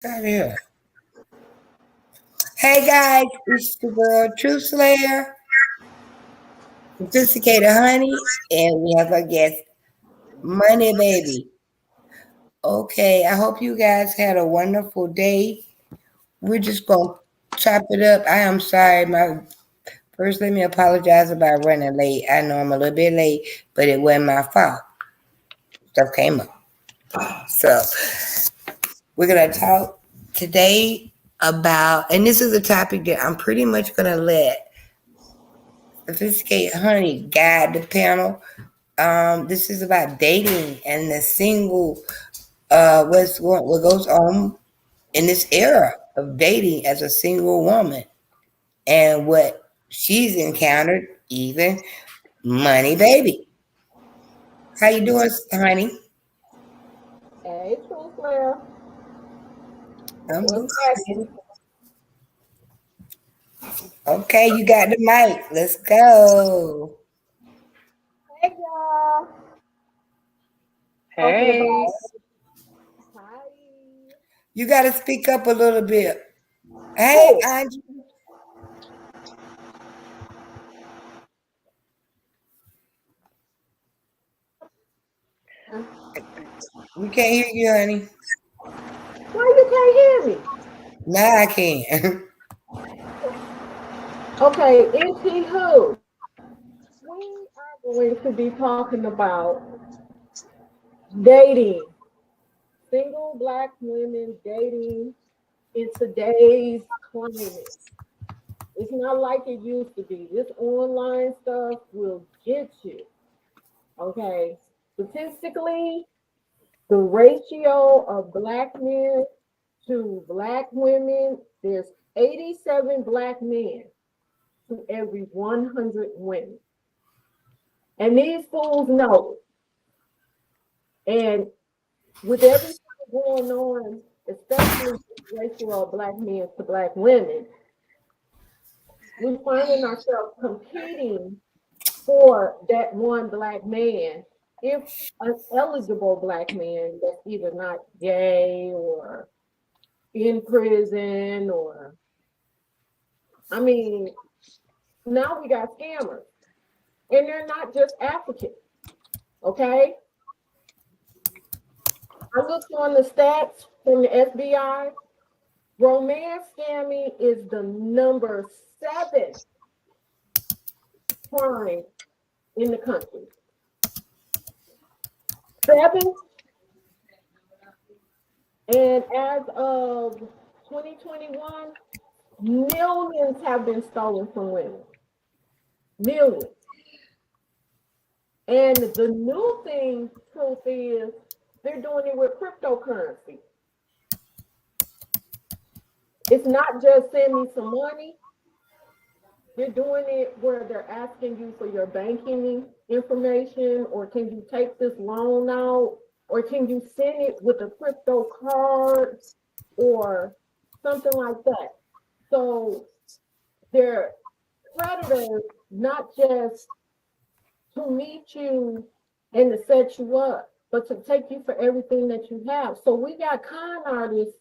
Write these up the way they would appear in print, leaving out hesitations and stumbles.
Got here. Hey guys, it's the girl Truth Slayer, Sophisticated Honey, and we have our guest, Money Baby. Okay, I hope you guys had a wonderful day. We're just gonna chop it up. I am sorry, my first let me apologize about running late. I know I'm a little bit late, but it wasn't my fault. Stuff came up. So we're gonna talk today about, and this is a topic that I'm pretty much gonna let Sophisticated Honey guide the panel. This is about dating and the single, what goes on in this era of dating as a single woman and what she's encountered, even Money Baby. How you doing, honey? Hey, Truth Slayer. I'm What's good. happening? Okay, you got the mic. Let's go. Hey, y'all. Talking Hey, about hi. You got to speak up a little bit. Hey, Who? Angie. We can't hear you, honey. Why you can't hear me? Now I can. Okay, is he who? We are going to be talking about dating. Single black women dating in today's climate. It's not like it used to be. This online stuff will get you. Okay. Statistically, the ratio of black men to black women, there's 87 black men to every 100 women. And these fools know it. And with everything going on, especially the ratio of black men to black women, we're finding ourselves competing for that one black man. If an eligible black man that's either not gay or in prison, or I mean, now we got scammers, and they're not just African. Okay, I looked on the stats from the FBI. Romance scamming is the number 7 crime in the country. 7, and as of 2021, millions have been stolen from women. Millions. And the new thing, truth is, they're doing it with cryptocurrency. It's not just send me some money. They're doing it where they're asking you for your banking information, or can you take this loan out, or can you send it with a crypto card, or something like that. So they're predators, not just to meet you and to set you up, but to take you for everything that you have. So we got con artists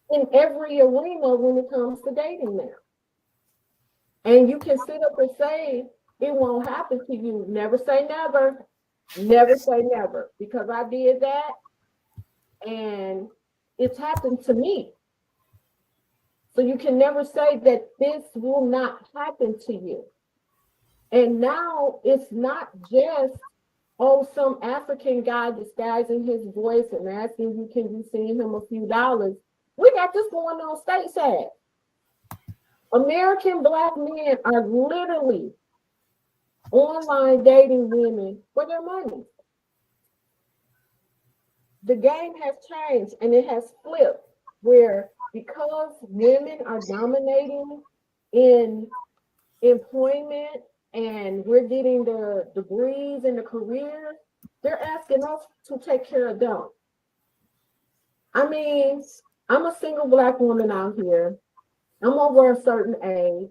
in every arena when it comes to dating now. And you can sit up and say it won't happen to you. Never say never. Never say never. Because I did that and it's happened to me. So you can never say that this will not happen to you. And now it's not just, oh, some African guy disguising his voice and asking you, can you send him a few dollars? We got this going on stateside. American black men are literally online dating women for their money. The game has changed and it has flipped, where because women are dominating in employment and we're getting the degrees and the careers, they're asking us to take care of them. I mean, I'm a single black woman out here. I'm over a certain age.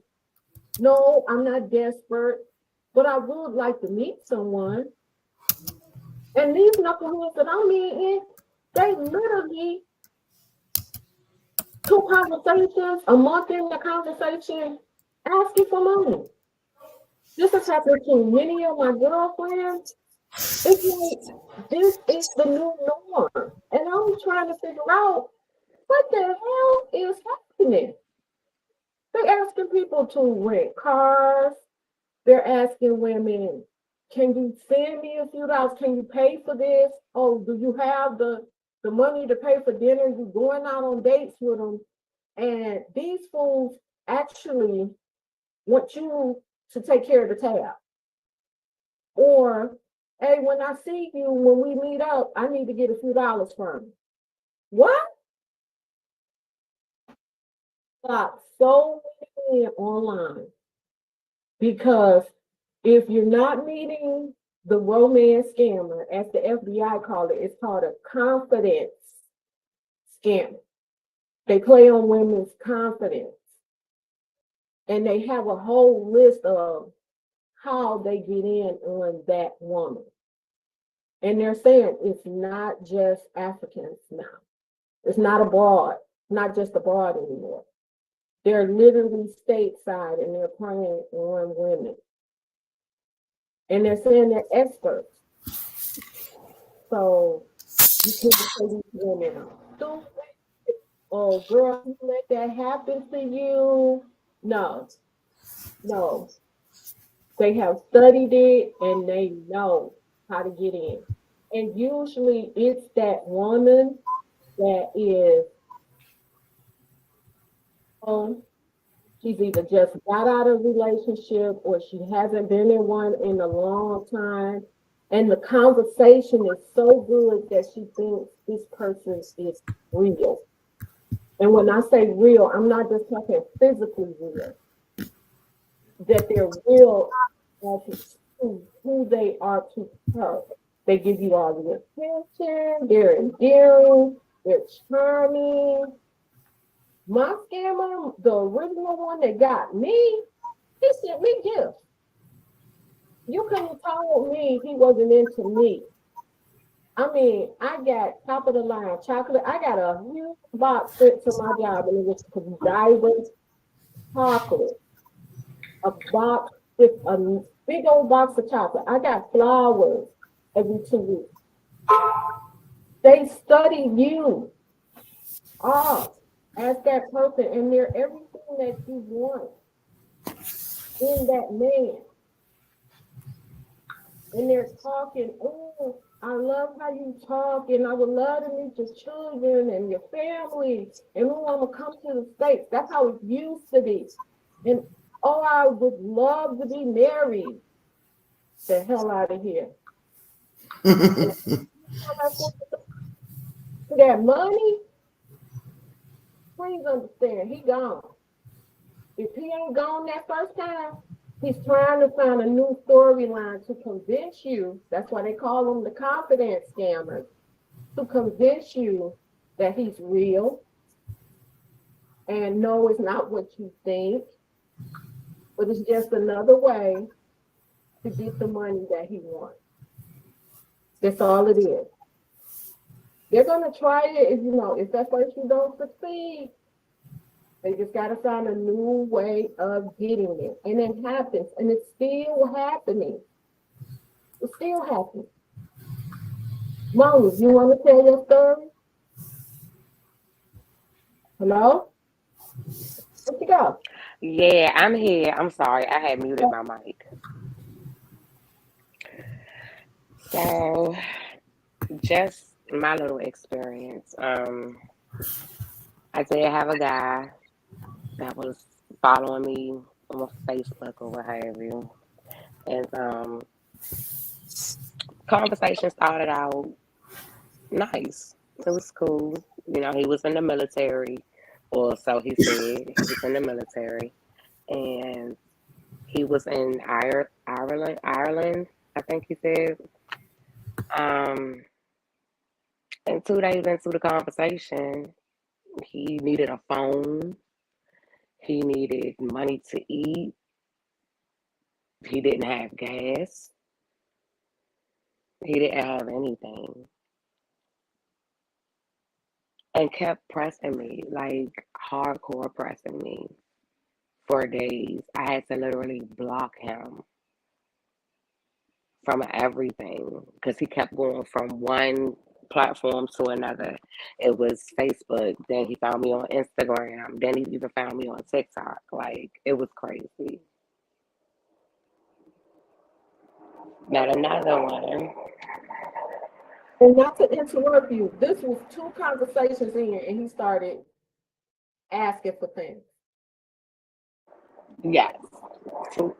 No, I'm not desperate, but I would like to meet someone. And these knuckleheads that I'm meeting, they literally couple conversations, a month in the conversation, asking for money. This has happened to many of my girlfriends. It's like this is the new norm. And I'm trying to figure out what the hell is happening. They're asking people to rent cars. They're asking women, can you send me a few dollars? Can you pay for this? Oh, do you have the money to pay for dinner? You going out on dates with them. And these fools actually want you to take care of the tab. Or, hey, when I see you, when we meet up, I need to get a few dollars from you. What? Got so many men online because if you're not meeting the romance scammer, as the FBI called it, it's called a confidence scammer. They play on women's confidence. And they have a whole list of how they get in on that woman. And they're saying it's not just Africans now. It's not abroad, not just abroad anymore. They're literally stateside and they're preying on women. And they're saying they're experts. So you can't say these women are stupid. Oh, girl, you let that happen to you. No, no. They have studied it and they know how to get in. And usually it's that woman that is, she's either just got out of a relationship or she hasn't been in one in a long time. And the conversation is so good that she thinks this person is real. And when I say real, I'm not just talking physically real, that they're real as to who they are to her. They give you all the attention, they're endearing, they're charming. My scammer, the original one that got me, he sent me gifts. You couldn't have told me he wasn't into me. I mean, I got top of the line chocolate. I got a huge box sent to my job, and it was Godiva chocolate. A box with a big old box of chocolate. I got flowers every 2 weeks. They study you as that person, and they're everything that you want in that man. And they're talking, oh, I love how you talk, and I would love to meet your children and your family, and oh, I'm gonna come to the States. That's how it used to be. And oh, I would love to be married. The hell out of here. That money, please understand, he gone. If he ain't gone that first time, he's trying to find a new storyline to convince you. That's why they call them the confidence scammers, to convince you that he's real. And no, it's not what you think, but it's just another way to get the money that he wants. That's all it is. They're gonna try it if at first you don't succeed. They just gotta find a new way of getting it. And it happens, and it's still happening. It's still happening. Moni, you wanna tell your story? Hello? Where'd you go? Yeah, I'm here. I'm sorry, I had muted my mic. So, just my little experience. I did have a guy that was following me on Facebook or what have you, and conversation started out nice. It was cool. He was in the military, or so he said. He was in the military, and he was in Ireland, I think he said. And 2 days into the conversation, he needed a phone. He needed money to eat. He didn't have gas. He didn't have anything. and kept pressing me, like hardcore pressing me for days. I had to literally block him from everything because he kept going from one platform to another. It was Facebook, then he found me on Instagram, then he even found me on TikTok. Like, it was crazy. Not another one. And not to interrupt you, this was 2 conversations in, and he started asking for things. Yes.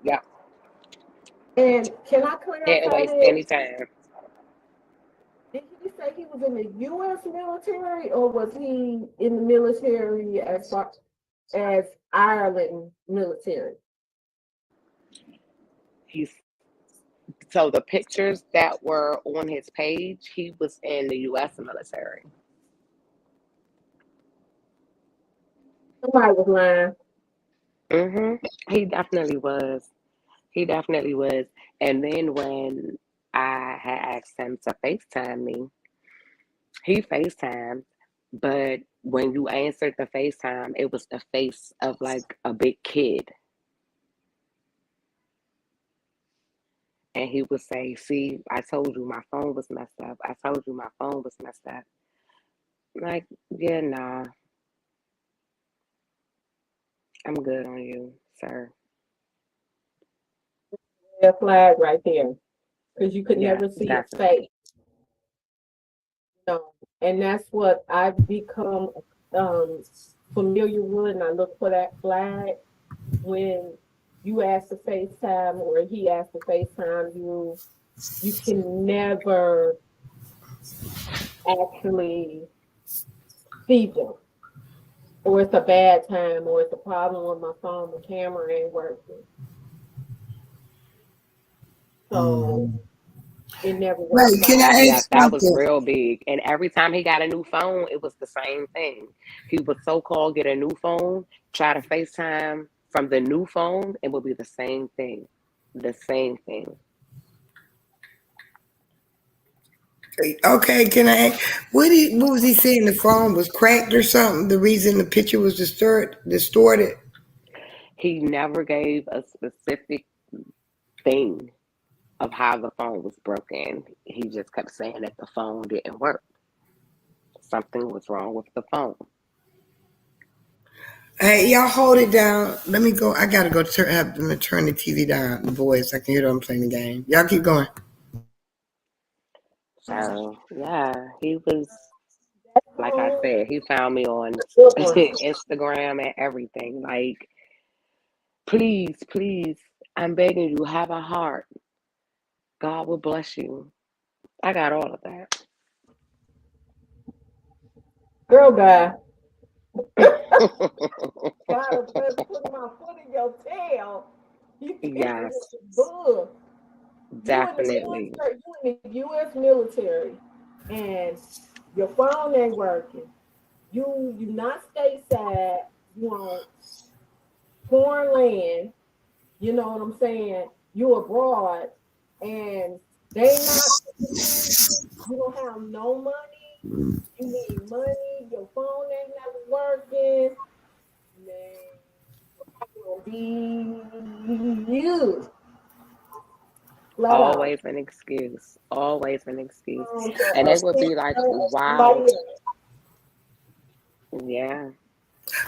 Yeah. And can I Can't clarify waste this? any time. Did he say he was in the U.S. military, or was he in the military as far as Ireland military? He's So the pictures that were on his page, he was in the U.S. military. Somebody was lying. He definitely was. He definitely was. And then when I had asked him to FaceTime me, he FaceTimed, but when you answered the FaceTime, it was the face of like a big kid. And he would say, "See, I told you my phone was messed up. I told you my phone was messed up." Like, yeah, nah, I'm good on you, sir. Red flag right there, because you could Yeah, never see his definitely. face. No. And that's what I've become um, familiar with, and I look for that flag when you ask to FaceTime or he asks to FaceTime you. You can never actually see them, or it's a bad time, or it's a problem with my phone, the camera ain't working. So it never works Right. Can out. I Yes, ask that was something? real big. And every time he got a new phone, it was the same thing. He would so called get a new phone, try to FaceTime from the new phone, it would be the same thing. The same thing. Okay, can I? What was he saying? The phone was cracked or something? The reason the picture was distorted. He never gave a specific thing of how the phone was broken. He just kept saying that the phone didn't work. Something was wrong with the phone. Hey, y'all hold it down. Let me go. I gotta go have them to turn the TV down. The boys, I can hear them playing the game. Y'all keep going. So yeah, he was like I Oh, said, he found me on good one. Instagram and everything. Like, please, please, I'm begging you, have a heart. God will bless you. I got all of that. Girl guy. God, I'm just putting my foot in your tail. You picking with Yes, the bull. definitely. You in the U.S. military, and your phone ain't working. You not stateside. You on foreign land. You know what I'm saying? You abroad, and they not taking care of you. You don't have no money. You need money. Your phone ain't never working. Man, will be you flat out. Always an excuse. Always an excuse. To And a it would be like, sister or somebody wow, else. yeah.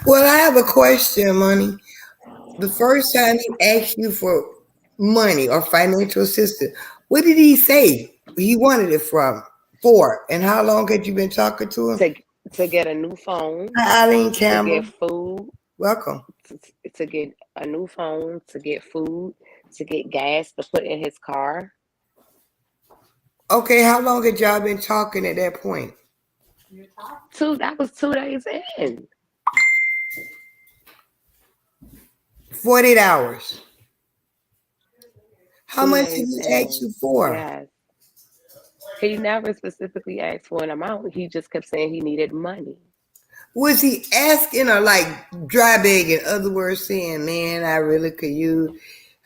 Well, I have a question, Money. The first time he asked you for money or financial assistance, what did he say he wanted it from for? And how long had you been talking to him? To to get a new phone, Hi, Eileen to get Campbell. food, Welcome. to, to get a new phone, to get food, to get gas to put in his car. Okay, how long had y'all been talking at that point? That was 2 days in. 48 hours. How Two much did days he ask in. you for? Yes. He never specifically asked for an amount. He just kept saying he needed money. Was he asking or like dry begging? In other words, saying, man, I really could use,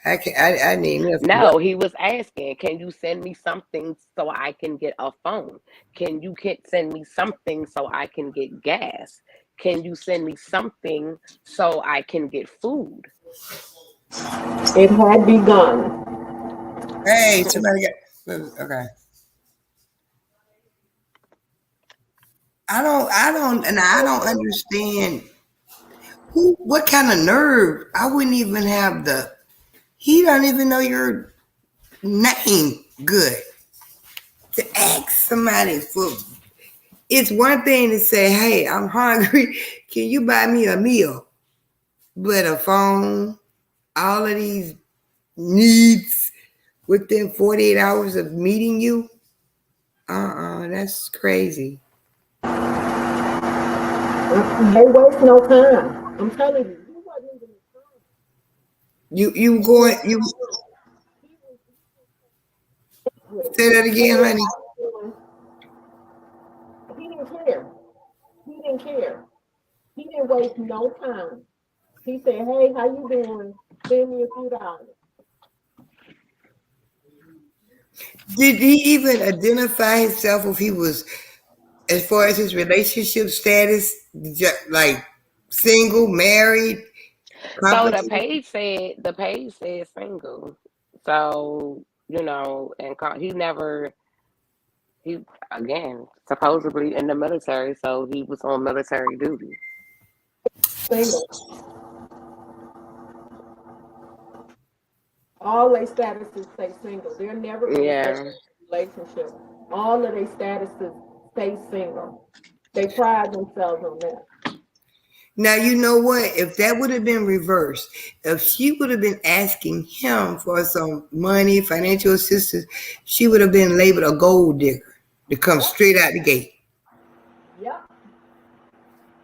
I need enough. No, he was asking, can you send me something so I can get a phone? Can you send me something so I can get gas? Can you send me something so I can get food? It had begun. Hey, somebody got okay. I don't understand what kind of nerve. I wouldn't even have the. He don't even know your name good to ask somebody for. It's one thing to say, "Hey, I'm hungry. Can you buy me a meal?" But a phone, all of these needs within 48 hours of meeting you. That's crazy. They waste no time. I'm telling you, he wasn't even You going you say that again, honey? He didn't care. He didn't care. He didn't waste no time. He said, "Hey, how you doing? Send me a few dollars." Did he even identify himself if he was, as far as his relationship status, like single, married, So complicated? the page said single. So, and he again supposedly in the military, so he was on military duty. Single. All their statuses say single. They're never in Yeah. a relationship. All of their statuses stay single. They pride themselves on that. Now you know what? If that would have been reversed, if she would have been asking him for some money, financial assistance, she would have been labeled a gold digger to come Yep. straight out the gate. Yep.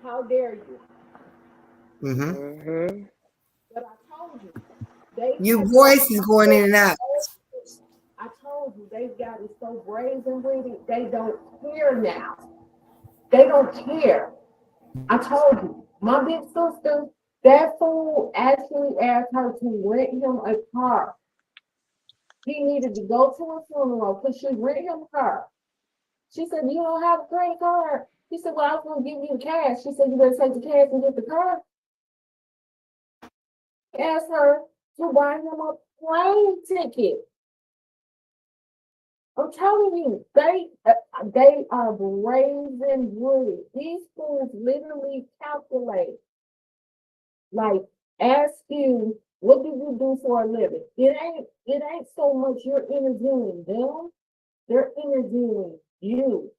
How dare you? Hmm. Hmm. But I told you, they Your have got voice is going in and out. I told you they've got it so brazen with it, they don't care now. They don't care. I told you, my big sister, that fool actually asked her to rent him a car. He needed to go to a funeral because she rent him a car. She said, "You don't have a credit card." He said, "Well, I was going to give you the cash." She said, "You better take the cash and get the car." He asked her to buy him a plane ticket. I'm telling you, they are brazen rude. These fools literally calculate, like, ask you, what do you do for a living? It ain't so much you're interviewing them, they're interviewing you.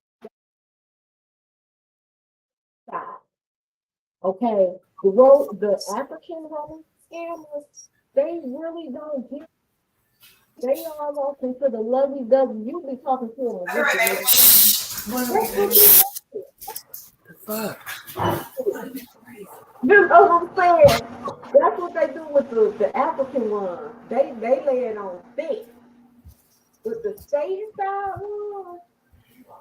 Okay, the African woman scammers, they really don't get. They almost into the lovey dovey. You be talking to them All with right, the baby. Shh. What are we That's what doing? you The fuck? You know what I'm saying? That's what they do with the African ones. They lay it on thick. With the state style ones,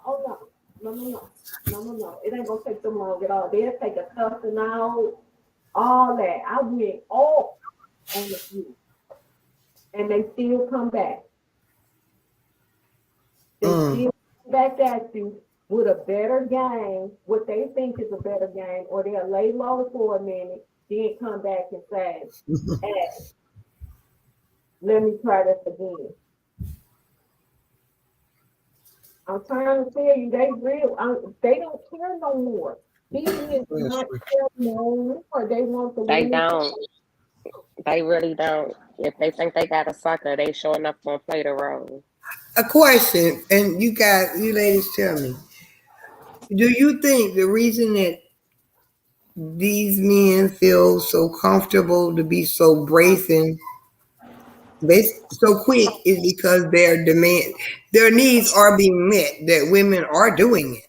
oh no. No, no, no. No, no, no. It ain't gonna take them long at all. They'll take a cussing out, all that. I went off on the few. And they still come back. They Mm. still come back at you with a better game, what they think is a better game, or they'll lay low for a minute, then come back and say, "Hey, let me try this again." I'm trying to tell you, they don't care no more. These men do not care no more. They want the They women. don't. They really don't. If they think they got a sucker, they showing up on play the role. A question, and you ladies tell me, do you think the reason that these men feel so comfortable to be so brazen, so quick, is because their needs are being met, that women are doing it?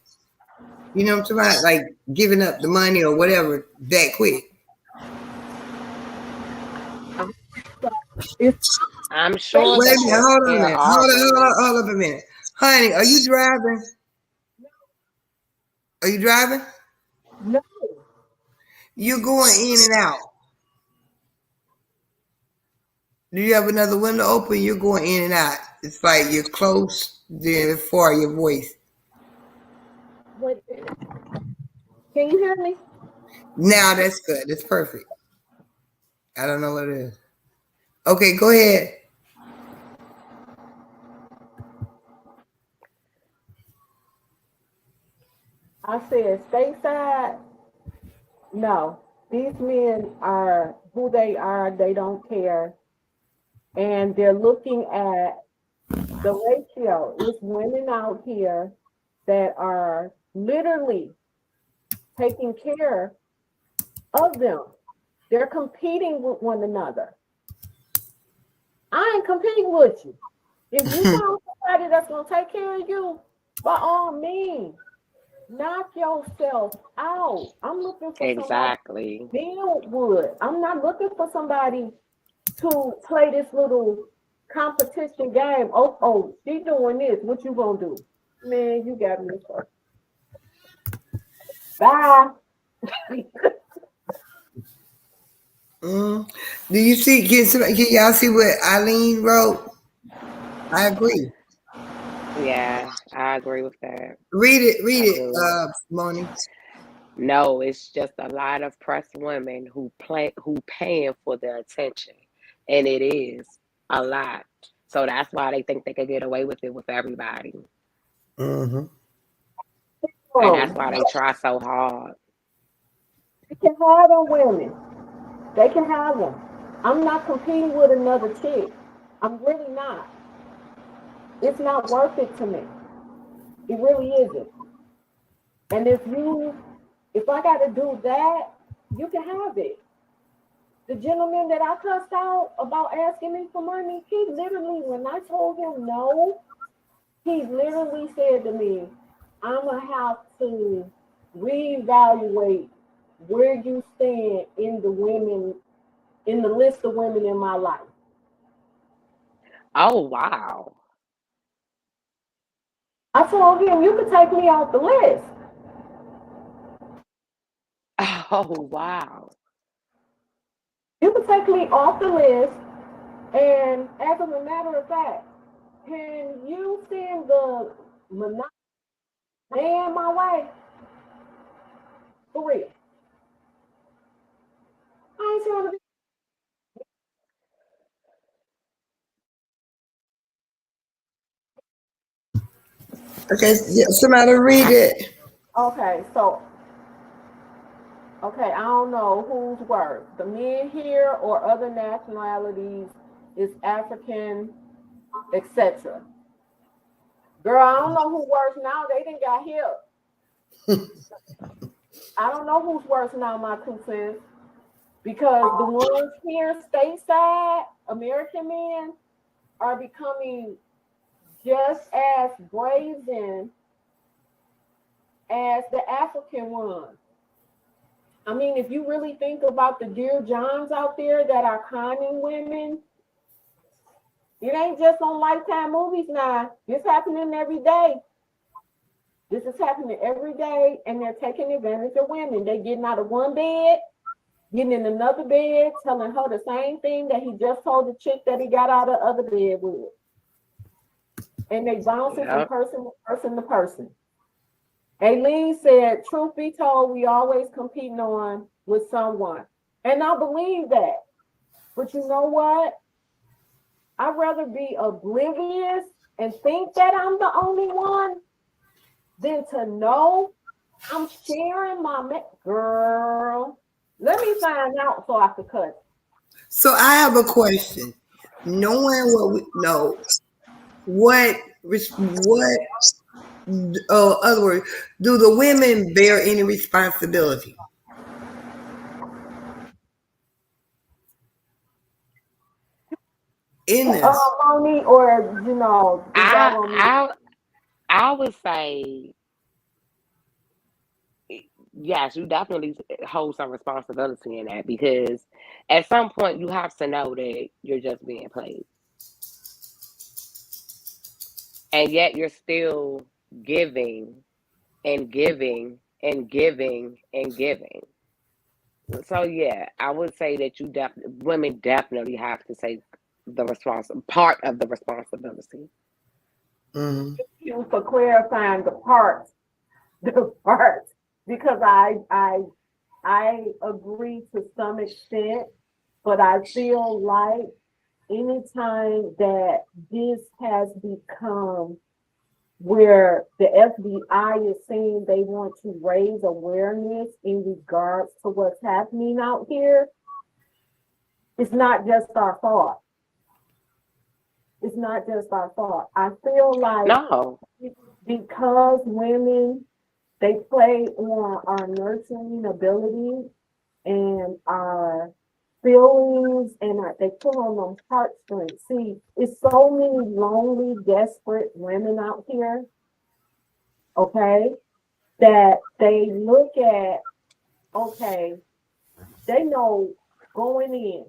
You know what I'm talking about? Like giving up the money or whatever that quick. It's I'm sure Wait a that minute, hold on a there minute. are women. Hold up a minute. Honey, are you driving? Are you driving? no. You're going in and out. Do you have another window open? You're going in and out. It's like you're close, then far your voice. What? Can you hear me? Now that's good. That's perfect. I don't know what it is. Okay, go ahead. I said stateside. No, these men are who they are. They don't care, and they're looking at the ratio. It's women out here that are literally taking care of them. They're competing with one another. I ain't competing with you. If you found somebody that's gonna take care of you, by all means, knock yourself out. I'm looking for somebody Exactly. to build with. I'm not looking for somebody to play this little competition game. Oh, she doing this. What you gonna do? Man, you got me first. Bye. Mm. Do you see? Can y'all see what Eileen wrote? I agree. Yeah, I agree with that. Read it. Read I it, do. Moni. No, it's just a lot of pressed women who paying for their attention, and it is a lot. So that's why they think they can get away with it with everybody, Mm-hmm. and that's Um, why they try so hard. they can have them women. They can have them. I'm not competing with another chick. I'm really not. It's not worth it to me. It really isn't. And if I got to do that, you can have it. The gentleman that I cussed out about asking me for money, he literally, when I told him no, he literally said to me, I'm going to have to reevaluate where you stand in the list of women in my life. Oh wow! I told him, you could take me off the list. Oh wow! You could take me off the list. And as a matter of fact, can you send the man my way? For real. I ain't trying to be. Okay, somebody read it. Okay, okay, I don't know who's worse. The men here or other nationalities is African, etc. Girl, I don't know who worse now. They didn't got here. I don't know who's worse now, my 2 cents. Because the ones here stateside, American men, are becoming just as brazen as the African ones. I mean, if you really think about the Dear Johns out there that are conning women, it ain't just on Lifetime movies now. It's happening every day. This is happening every day, and they're taking advantage of women. They're getting out of one bed, getting in another bed, telling her the same thing that he just told the chick that he got out of the other bed with. And they bouncing from Yep. person to person to person. Aileen said, truth be told, we always competing on with someone. And I believe that. But you know what? I'd rather be oblivious and think that I'm the only one than to know I'm sharing girl. Let me find out so I could cut. So I have a question. Knowing what we know, what other words, do the women bear any responsibility in this? Moni, or is that I on me? I I would say yes. You definitely hold some responsibility in that because at some point you have to know that you're just being played, and yet you're still giving and giving and giving and giving. So yeah, I would say that women definitely have to take the part of the responsibility. Mm-hmm. Thank you for clarifying the parts, because I agree to some extent, but I feel like anytime that this has become where the FBI is saying they want to raise awareness in regards to what's happening out here, it's not just our fault. It's not just our fault. I feel like No. because women, they play on our nurturing ability and our feelings, and they pull on them heartstrings. See, it's so many lonely, desperate women out here, okay, that they look at, okay, they know going in,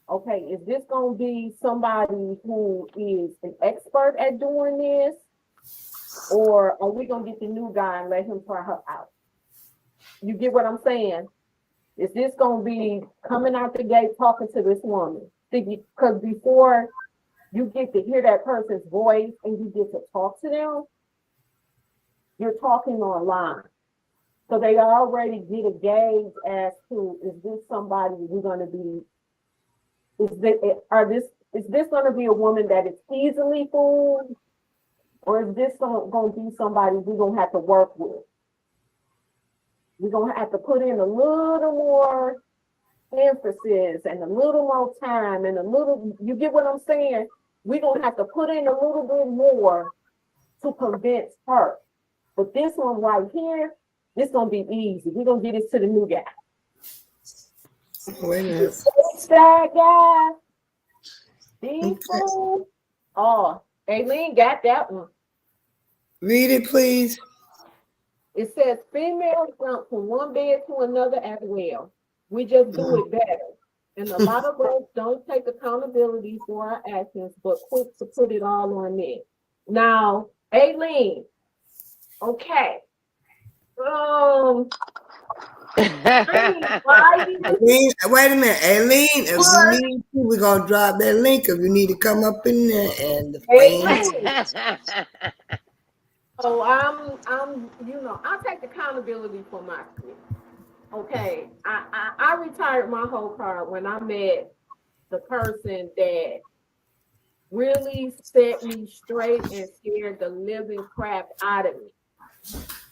okay, is this going to be somebody who is an expert at doing this? Or are we going to get the new guy and let him try her out? You get what I'm saying? Is this going to be coming out the gate talking to this woman? Because before you get to hear that person's voice and you get to talk to them, you're talking online. So they already get a gauge as to, is this somebody we're going to be, is this going to be a woman that is easily fooled? Or is this going to be somebody we're going to have to work with? We're going to have to put in a little more emphasis and a little more time and you get what I'm saying? We're going to have to put in a little bit more to convince her. But this one right here, this going to be easy. We're going to get it to the new guy. Wait a minute. That guy, these fools. Oh, Aileen got that one. Read it, please. It says females jump from one bed to another as well. We just do it better. And a lot of us don't take accountability for our actions, but quick to put it all on me. Now, Aileen, okay. Aileen, wait a minute, Aileen. If you need to, we're gonna drop that link. If you need to come up in there and the fans. So I'm, I take accountability for my shit. Okay, I retired my whole car when I met the person that really set me straight and scared the living crap out of me.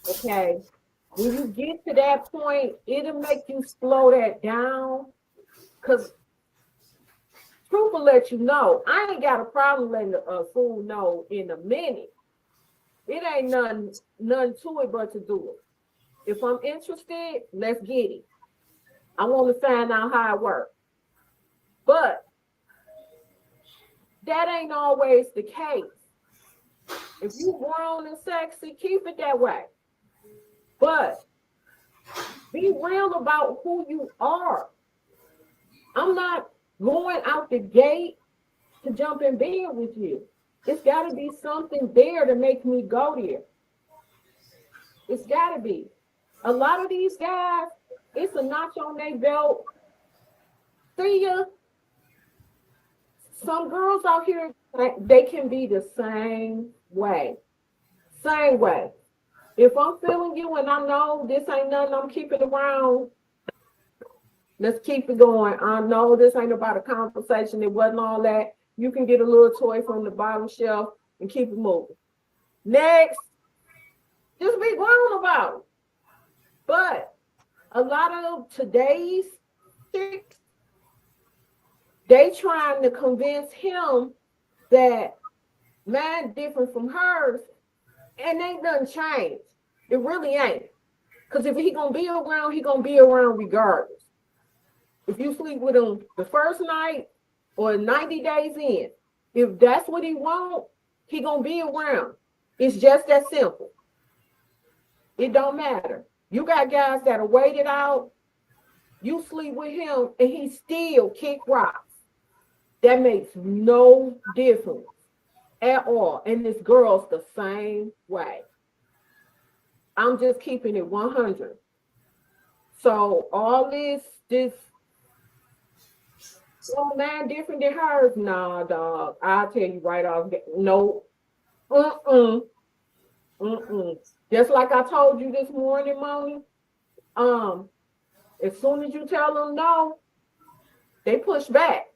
Okay, when you get to that point, it'll make you slow that down. Cause truth will let you know, I ain't got a problem letting a fool know in a minute. It ain't none to it but to do it. If I'm interested, let's get it. I want to find out how it works. But that ain't always the case. If you grown and sexy, keep it that way. But be real about who you are. I'm not going out the gate to jump in bed with you. It's got to be something there to make me go there. It's got to be. A lot of these guys, it's a notch on their belt. See ya. Some girls out here, they can be the same way. Same way. If I'm feeling you and I know this ain't nothing I'm keeping around, let's keep it going. I know this ain't about a conversation. It wasn't all that. You can get a little toy from the bottom shelf and keep it moving. Next, just be grown about it. But a lot of today's chicks, they trying to convince him that mine different from hers, and ain't nothing changed. It really ain't. Because if he gonna be around, he gonna be around regardless. If you sleep with him the first night or 90 days in, if that's what he want, he gonna be around. It's just that simple. It don't matter. You got guys that are waited out. You sleep with him and he still kick rocks. That makes no difference at all. And this girl's the same way. I'm just keeping it 100. So all this Well, man, different than hers. Nah, dog. I'll tell you right off. No. Mm-mm. Mm-mm. Just like I told you this morning, Moni. Um, as soon as you tell them no, they push back.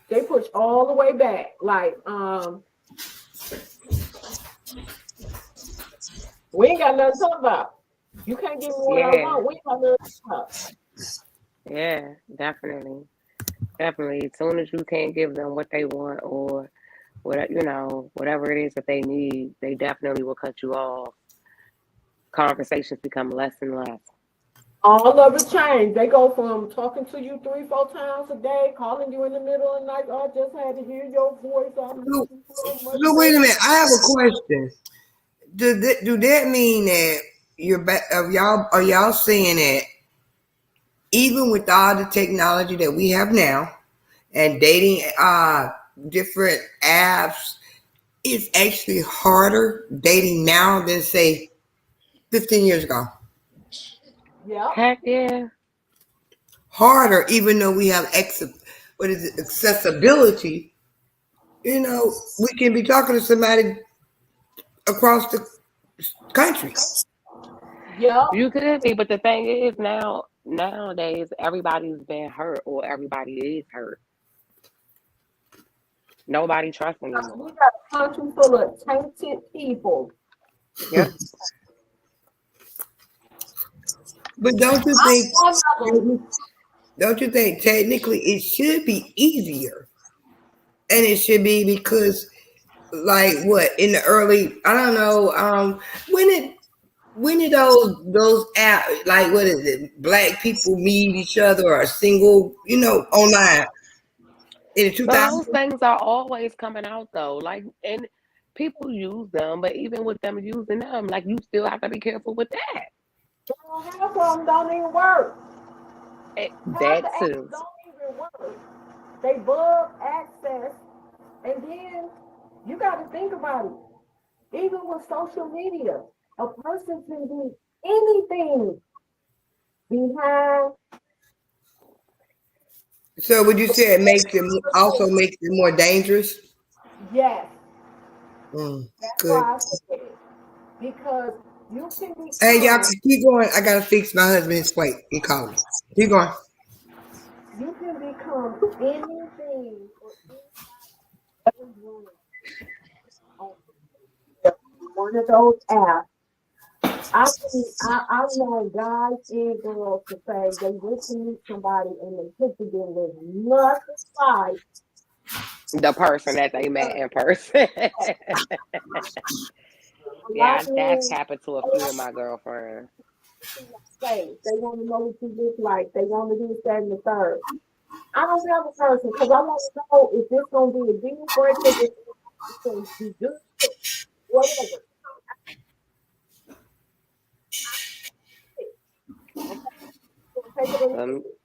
They push all the way back. Like, we ain't got nothing to talk about. You can't give me what I Yeah, want. We ain't got nothing to talk about. yeah, definitely. Definitely. As soon as you can't give them what they want or what whatever it is that they need, they definitely will cut you off. Conversations become less and less. All of it changed. They go from talking to you 3, 4 times a day, calling you in the middle of the night. Oh, I just had to hear your voice. I miss So, you so much, so wait a baby. minute. I have a question. Do that mean that you're back? Are y'all saying that even with all the technology that we have now and dating, different apps, it's actually harder dating now than say 15 years ago? Yep. Heck yeah. Harder, even though we have accessibility. We can be talking to somebody across the country. Yep. You could be, but the thing is nowadays everybody's been hurt or everybody is hurt. Nobody trusts We anymore. got a country full of tainted people. Yep. But I'm one of them. don't you think technically it should be easier? And it should be because, like, what in the early, I don't know, when it when did those app, like, what is it, black people meet each other or single, online in the But those 2000s? things are always coming out though. Like and people use them, but even with them using them, like you still have to be careful with that. Half of them don't even work. Half the That apps too. don't even work. They bug access. And then you got to think about it. Even with social media, a person can do anything behind. So would you say it makes it more dangerous? Yes, Mm, that's good. why I said it. Because you can Hey, y'all, become, keep going. I gotta fix my husband's plate. He calling me. Keep going. you can become anything or anyone on one of those apps. I know guys and girls to say they went to meet somebody and they picture them with nothing like The person that they met in person. I Yeah, that's mean, happened to a few of my girlfriends. they want to know what you look like. They want to do this, that, and the third. I don't have a person because I want to know if this gonna be a deal breaker, if it's gonna be good, whatever. Okay, so take it or leave Um, it.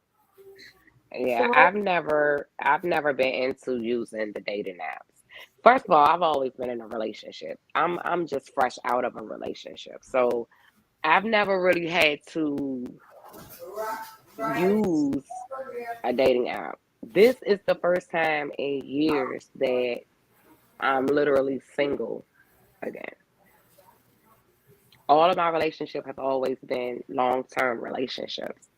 yeah, So I've never been into using the dating apps. First of all, I've always been in a relationship. I'm just fresh out of a relationship. So I've never really had to use a dating app. This is the first time in years that I'm literally single again. All of my relationships have always been long-term relationships.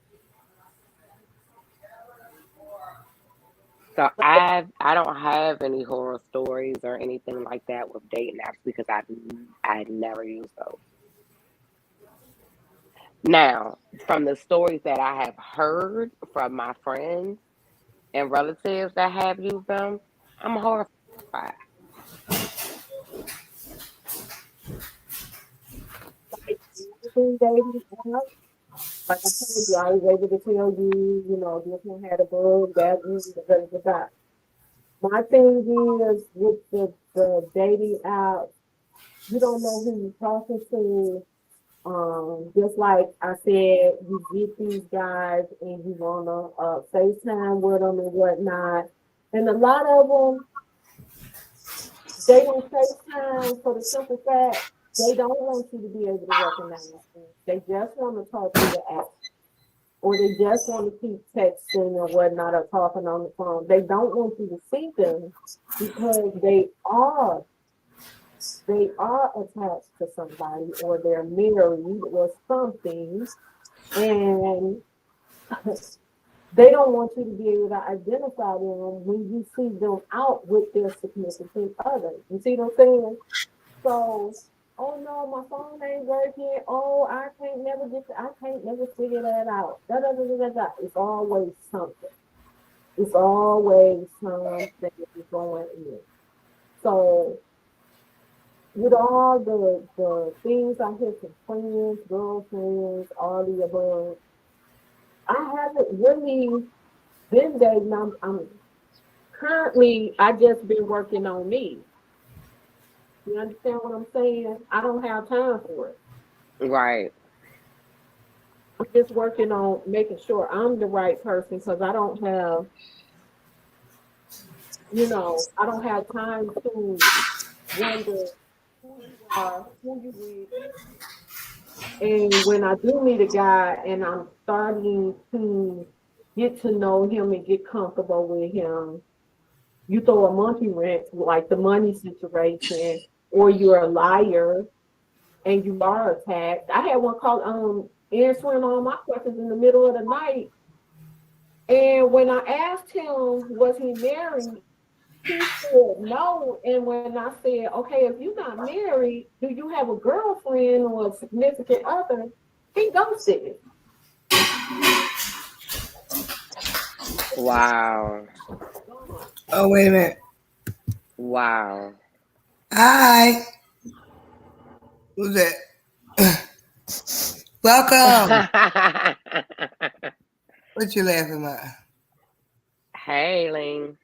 So I don't have any horror stories or anything like that with dating apps because I never used those. Now, from the stories that I have heard from my friends and relatives that have used them, I'm horrified. like anything dating, like I told you, I was able to tell you, this one had a bug, that one, that. My thing is with the dating app, you don't know who you're talking to. Just like I said, you get these guys and you wanna FaceTime with them and whatnot. And a lot of them, they don't FaceTime for the simple fact they don't want you to be able to recognize them. They just want to talk through the app. or they just want to keep texting or whatnot or talking on the phone. They don't want you to see them because they are attached to somebody or they're married or something, and they don't want you to be able to identify them when you see them out with their significant other. You see what I'm saying? So, oh no, my phone ain't working. Oh, I can't never figure that out. Da, da, da, da, da, da. It's always something. It's always something going in. So, with all the things I hear from friends, girlfriends, all the above, I haven't really been dating. I'm currently, I just been working on me. You understand what I'm saying? I don't have time for it. Right. I'm just working on making sure I'm the right person because I don't have time to wonder who you are, who you with. And when I do meet a guy and I'm starting to get to know him and get comfortable with him, you throw a monkey wrench like the money situation, or you're a liar and you are attacked. I had one call answering all my questions in the middle of the night. And when I asked him, was he married? He said no. And when I said, okay, if you're not married, do you have a girlfriend or a significant other? He ghosted me. Wow. Oh, wait a minute. Wow. Hi. Who's that? Welcome. What you laughing at? Hailing.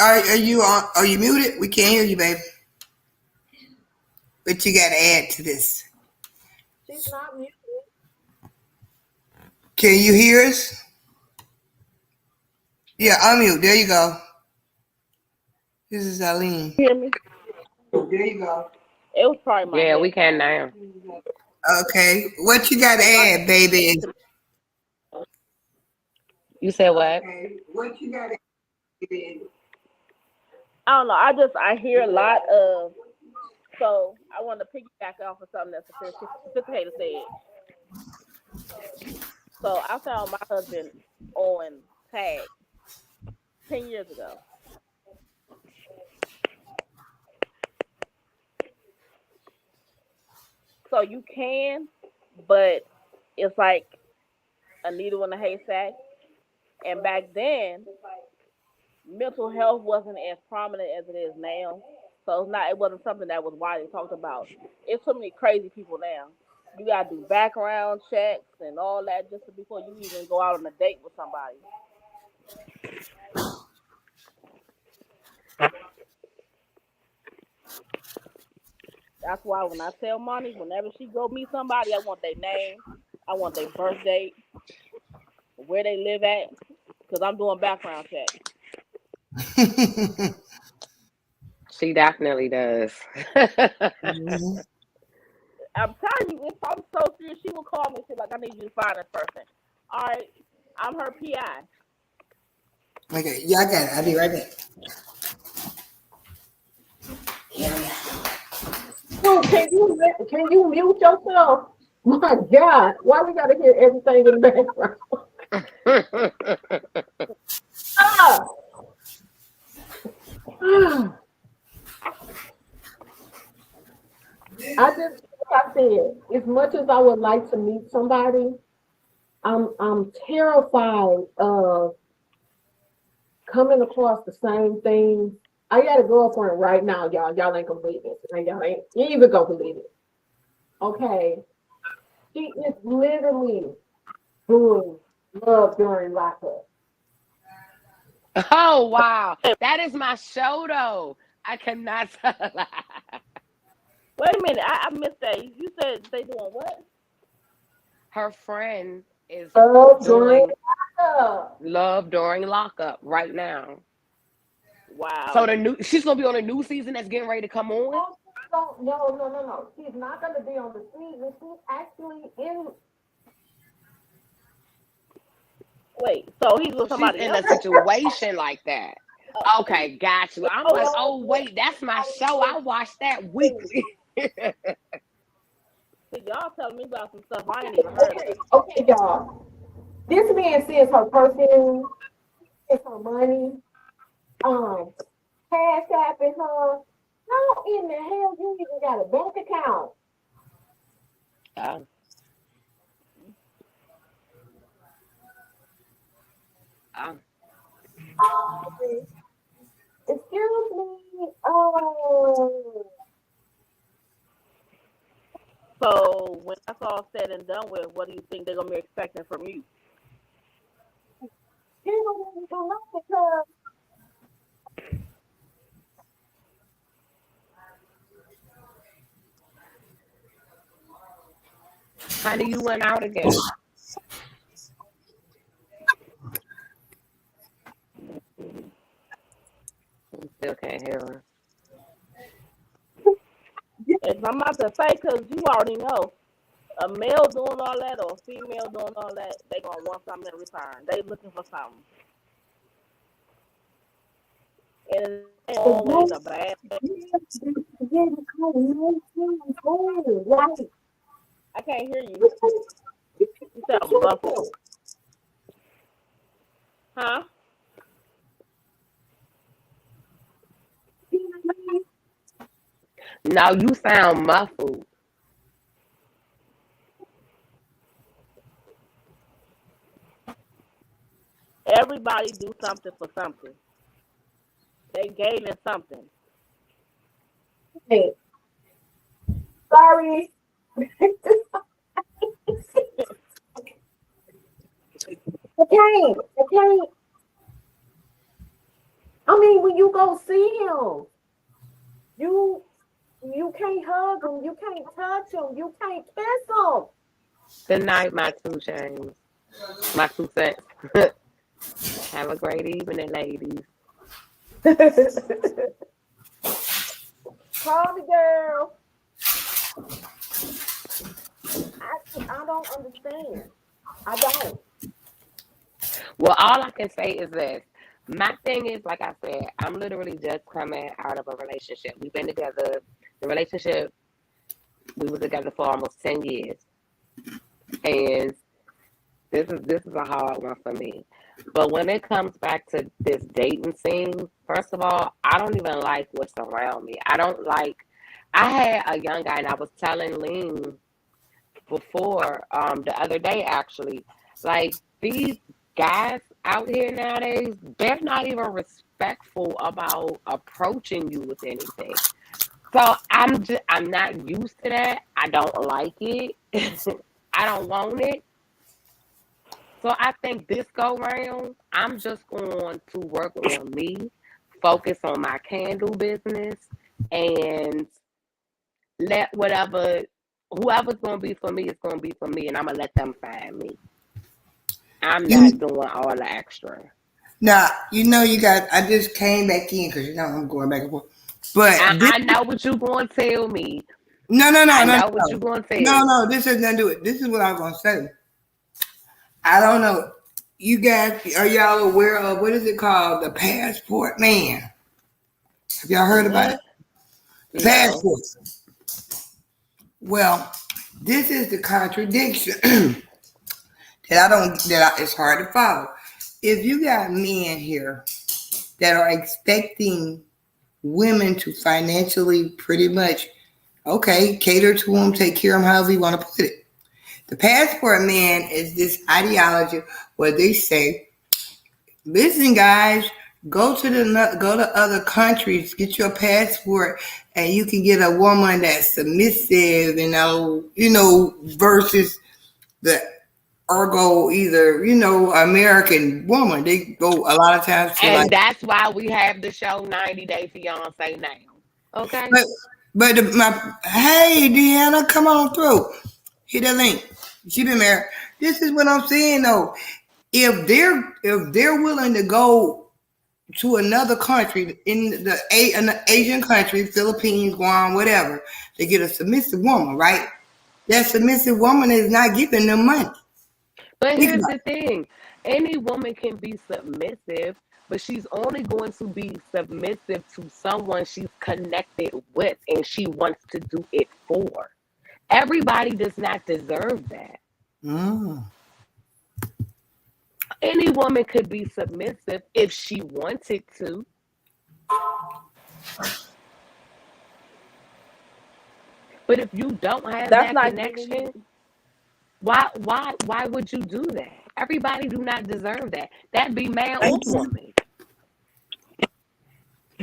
Are you on? Are you muted? We can't hear you, baby. But you got to add to this. She's not muted. Can you hear us? Yeah, unmute. There you go. This is Eileen. Hear me? There you go. It was probably my Yeah, we can headphones. now. Okay. What you got to add, baby? You said what? Okay. What you got to add, baby? I don't know. I hear a lot of. So I want to piggyback off of something that Sister Hater said. So I found my husband on Tag 10 years ago. So you can, but it's like a needle in a haystack. And back then, mental health wasn't as prominent as it is now. So it wasn't something that was widely talked about. It's so many crazy people now. You gotta do background checks and all that just before you even go out on a date with somebody. That's why when I tell Monty, whenever she go meet somebody, I want their name, I want their birth date, where they live at, because I'm doing background checks. She definitely does. Mhm. I'm telling you, if I'm so serious, she will call me and say, like, I need you to find this person. All right, I'm her PI. Okay. Yeah, I got it. I'll be right back. Well, can you mute yourself? My God, why we gotta hear everything in the background? Ah! Like I said, as much as I would like to meet somebody, I'm terrified of coming across the same things. I got a girlfriend right now, y'all. Y'all ain't gonna believe it. And y'all ain't even gonna believe it. Okay. She is literally doing love during lockup. Oh wow. That is my show though. I cannot tell a lie. Wait a minute, I missed that. You said they doing what? Her friend is Love during doing lockup. love during lockup right now. So Wow. she's gonna be on a new season that's getting ready to come on. No. She's not gonna be on the season. She's actually in. Wait, so he's So with she's somebody in else? a situation like that. Okay, got you. I'm like, No, oh wait, that's my show. I watch that weekly. See, y'all telling me about some stuff I ain't even heard of. okay, y'all. This man sends her perfume, sends her money, cash apping her. How in the hell you even got a bank account? Oh, oh. Excuse me. Oh, So when that's all said and done with, what do you think they're gonna be expecting from you? you don't even come up because Honey, you went out again. Still can't hear her. If I'm about to say, because you already know, a male doing all that or a female doing all that, they gonna want something in return. They looking for something, and it ain't always a bad thing. like I can't hear you. You sound muffled, huh? No, you sound muffled. Everybody do something for something. They gaining something. Hey, sorry. I can't. I mean, when you go see him, you can't hug him, you can't touch him, you can't kiss him. Good night, my 2 chains. My 2 cents. Have a great evening, ladies. Call the girl. I don't understand. I don't. Well, all I can say is this. My thing is, like I said, I'm literally just coming out of a relationship. We've been together. The relationship, we were together for almost 10 years. And this is a hard one for me. But when it comes back to this dating scene, first of all, I don't even like what's around me. I had a young guy and I was telling Lean before, the other day actually, like these guys out here nowadays, they're not even respectful about approaching you with anything. So I'm not used to that. I don't like it. I don't want it. So I think this go round, I'm just going to work on me, focus on my candle business, and let whoever's gonna be for me is gonna be for me, and I'm gonna let them find me. I'm You not doing all the extra. now, you guys. I just came back in because I'm going back and forth. But this, I know what you gonna tell me. no, no, no, I no, know what you no, gonna tell no, me. no. This has nothing to do with. This is what I was gonna say. I don't know. You guys, are y'all aware of what is it called? The passport man. Have y'all heard about it? What? No. Passport. Well, this is the contradiction it's hard to follow. If you got men here that are expecting women to financially pretty much, okay, cater to them, take care of them, however you want to put it. The passport man is this ideology where they say, listen, guys, go to other countries, get your passport, and you can get a woman that's submissive, versus the ergo either American woman. They go a lot of times to like, And that's why we have the show 90 Day Fiance now. Okay. hey Deanna, come on through. Hit that link. She been married. This is what I'm saying though. If they're willing to go to another country in the Asian country, Philippines, Guam, whatever, they get a submissive woman, right? That submissive woman is not giving them money. But Think here's about the thing, any woman can be submissive, but she's only going to be submissive to someone she's connected with and she wants to do it for. Everybody does not deserve that. it. Mm. Any woman could be submissive if she wanted to. But if you don't have That's that not giving connection, you. why would you do that? Everybody do not deserve that. That be man or Thank you. woman.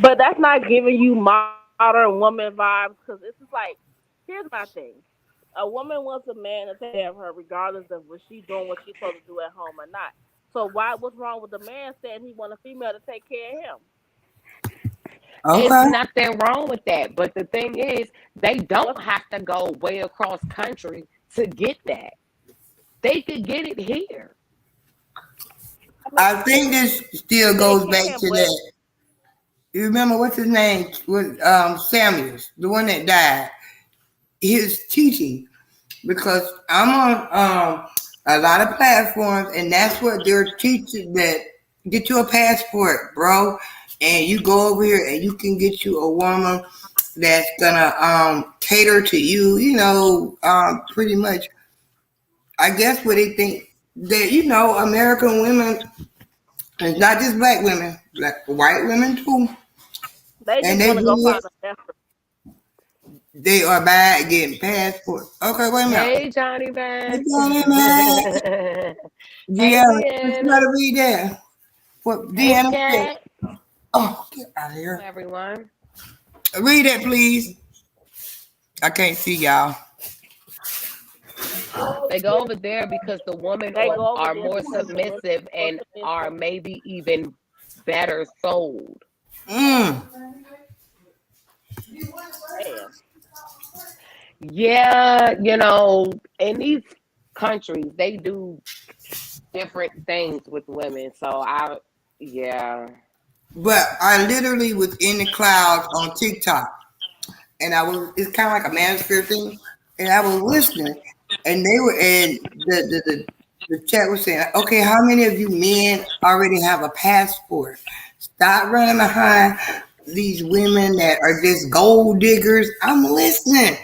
But that's not giving you modern woman vibes because it's just like, here's my thing. A woman wants a man to take care of her regardless of what she's doing, what she's supposed to do at home or not. So what's wrong with the man saying he want a female to take care of him? It's Okay. nothing wrong with that. But the thing is, they don't have to go way across country to get that. They could get it here. I think this still They goes back can, to but that. You remember what's his name? Was Samuels, the one that died. His teaching, because I'm on a lot of platforms, and that's what they're teaching. That get you a passport, bro, and you go over here and you can get you a woman that's gonna cater to you. You know, pretty much. I guess what they think that American women. It's not just black women, white women too. they And just they want to go do find it. a passport. They are bad getting passports. Okay, wait a minute. Hey, Johnny Hey, man. Johnny, man. Hey, Yeah, you Deanna. gotta read that. What Hey, Deanna said. Cat. Oh, get out of here. Everyone. Read that, please. I can't see y'all. They go over there because the women They go over are there more because the women submissive are and submissive. are maybe even better sold. Mm. Damn. Yeah, in these countries, they do different things with women. So yeah. But I literally was in the clouds on TikTok, and it's kind of like a manosphere thing, and I was listening, and they were, and the chat was saying, okay, how many of you men already have a passport? Stop running behind these women that are just gold diggers. I'm listening,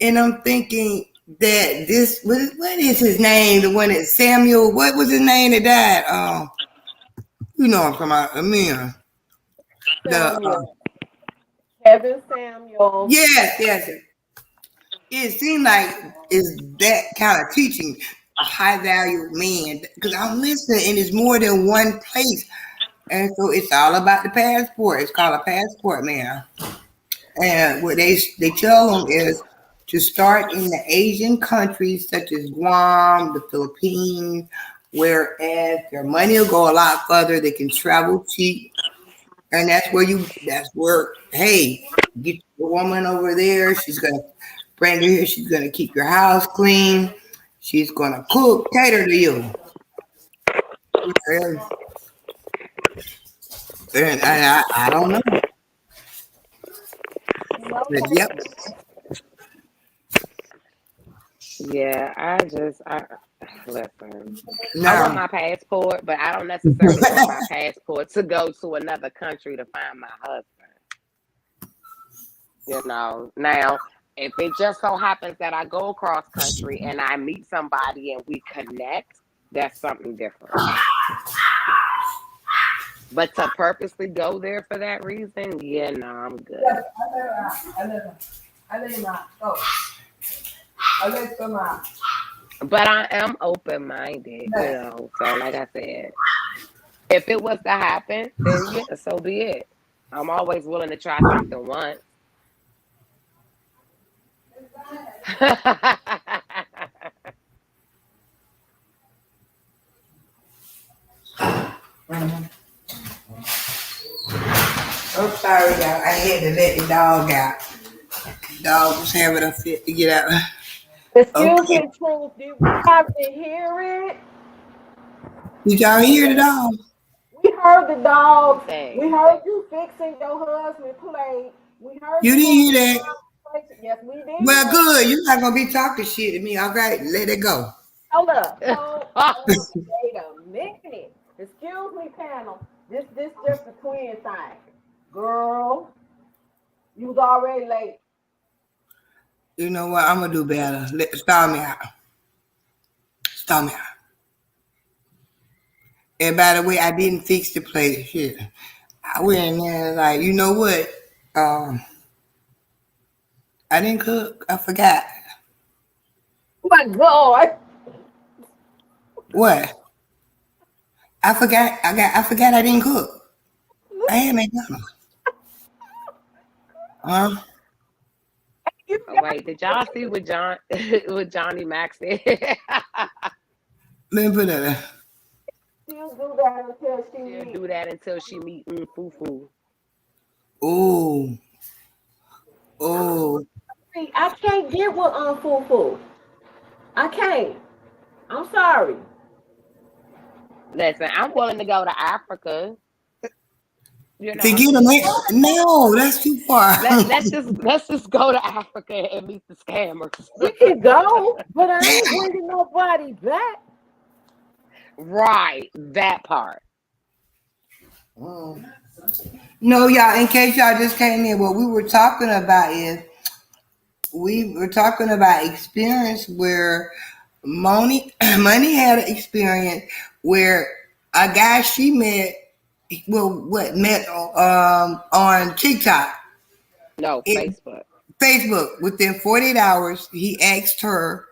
and I'm thinking that what is his name? The one that Samuel, what was his name that died? I'm talking about Amir. Samuel. Kevin Samuel. Yes. It seemed like it's that kind of teaching a high value man because I'm listening and it's more than one place, and so it's all about the passport. It's called a passport, man. And what they tell them is to start in the Asian countries such as Guam, the Philippines, whereas their money will go a lot further. They can travel cheap. And that's where, hey, get the woman over there. She's going to bring her here. She's going to keep your house clean. She's going to cook, cater to you. And I don't know. But yep. Yeah, listen. I Now, want my passport, but I don't necessarily want my passport to go to another country to find my husband. Now, if it just so happens that I go across country and I meet somebody and we connect, that's something different. But to purposely go there for that reason, yeah, no, I'm good. But I am open-minded, So like I said, if it was to happen, then yeah, so be it. I'm always willing to try something once. I'm sorry, y'all. I had to let the dog out. The dog was having a fit to get out. Excuse me, Truth. Did we have to hear it? Did y'all hear the dog? We heard heard the dog. Dang. We heard you fixing your husband plate. We heard You didn't hear that. Yes, we did. Well, good. You're not gonna be talking shit to me. Okay, let it go. Hold up. Wait a minute. Excuse me, panel. This just a twin thing. Girl, you was already late. You know what? I'm gonna do better. Start me out. Start me out. And by the way, I didn't fix the plate here. I went in there like, you know what? I didn't cook. I forgot. Oh my God. What? I forgot. I forgot I didn't cook. I had McDonald's. Oh, wait, did y'all see what Johnny Mac said? Let me put that in. She'll do that until she She'll leaves. do that until she meet Fufu. Oh. Oh. See, I can't get with Fufu. I can't. I'm sorry. Listen, I'm willing to go to Africa. You know, To get a man? No, that's too far. let's just go to Africa and meet the scammers. We can go, but I ain't bringing nobody back. Right, that part. No, y'all, in case y'all just came in, what we were talking about is we were talking about experience where Money had an experience where a guy she met, met on TikTok. No, Facebook. Facebook. Within 48 hours, he asked her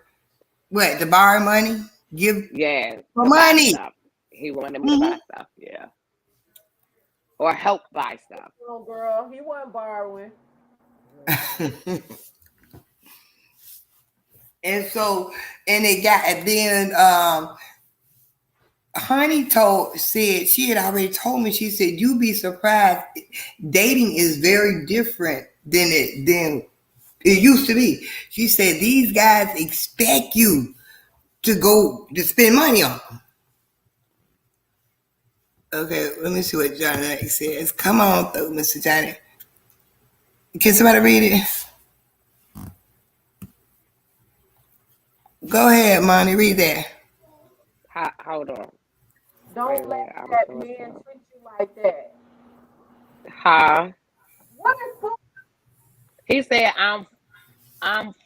to borrow money, give Yeah, money. Stuff. He wanted me to buy stuff, yeah. Or help buy stuff. Oh, girl, he wasn't borrowing. And so, Honey said she had already told me. She said, "You'd be surprised. Dating is very different than it used to be." She said these guys expect you to spend money on them. Okay, let me see what Johnny says. Come on, though, Mr. Johnny. Can somebody read it? Go ahead, Monty. Read that. Hold on. Don't let that man treat you like that. What is Fufu? He said, I'm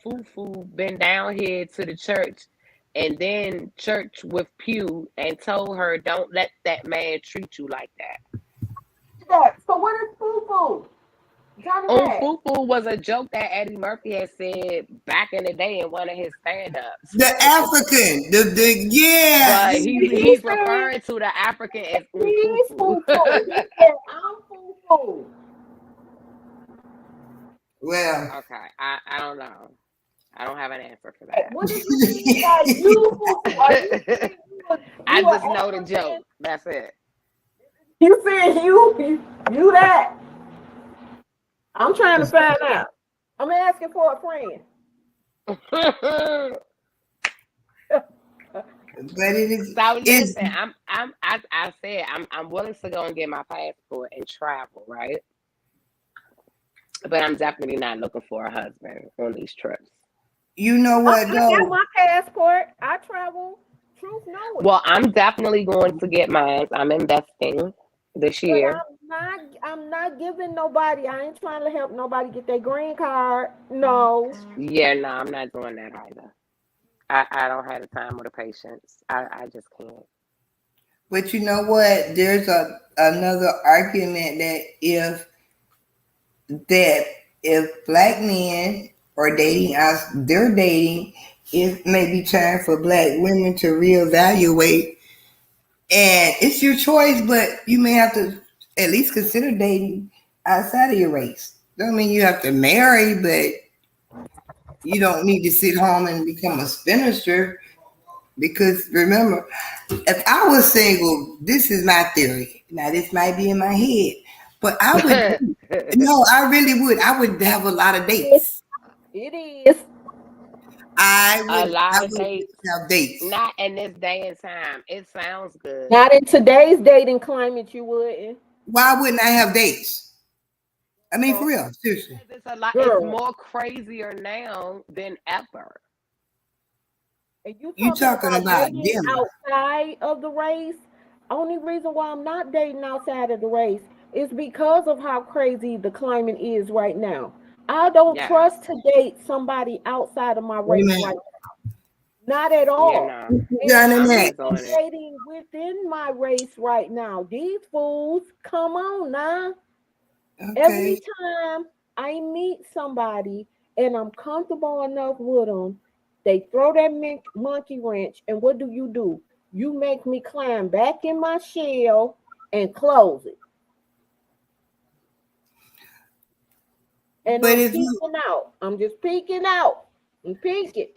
Fufu, been down here to the church and then church with Pew and told her, don't let that man treat you like that. So what is Fufu? Fufu was a joke that Eddie Murphy had said back in the day in one of his stand-ups. The African, But he's referring to the African as Fufu. He said, I'm Fufu. Well, okay, I don't know. I don't have an answer for that. What does it mean by you, Fufu? I just know the joke. That's it. You said you that? I'm trying to find out. I'm asking for a friend. But it is. So listen, I said I'm willing to go and get my passport and travel, right? But I'm definitely not looking for a husband on these trips. You know what, I got my passport. I travel. Truth knows. Well, I'm definitely going to get mine. I'm investing this year. I'm not giving nobody. I ain't trying to help nobody get their green card. No. Yeah, no, I'm not doing that either. I don't have the time or the patience. I just can't. But you know what? There's another argument that if black men are dating us, they're dating. It may be time for black women to reevaluate. And it's your choice, but you may have to at least consider dating outside of your race. Don't mean you have to marry, but you don't need to sit home and become a spinster. Because remember, if I was single, this is my theory. Now, this might be in my head, but I would. No, I really would. I would have a lot of dates. It is. I A would. lot I of would dates, have dates. not in this day and time. It sounds good. Not in today's dating climate, you wouldn't. Why wouldn't I have dates? I mean, for Girl, real, seriously. Because it's a lot. It's girl. more crazier now than ever. And you You talking talking about about dating dinner? outside of the race? Only reason why I'm not dating outside of the race is because of how crazy the climate is right now. I don't Yeah, trust to date somebody outside of my Wait a race minute. right now. Not at you all. know, And Done in I'm I'm that. just on even it. dating within my race right now. These fools, come on now. Every Okay. time I meet somebody and I'm comfortable enough with them, they throw that monkey wrench, and what do? You make me climb back in my shell and close it. And But I'm if you, peeking out. I'm just peeking out. I'm peeking.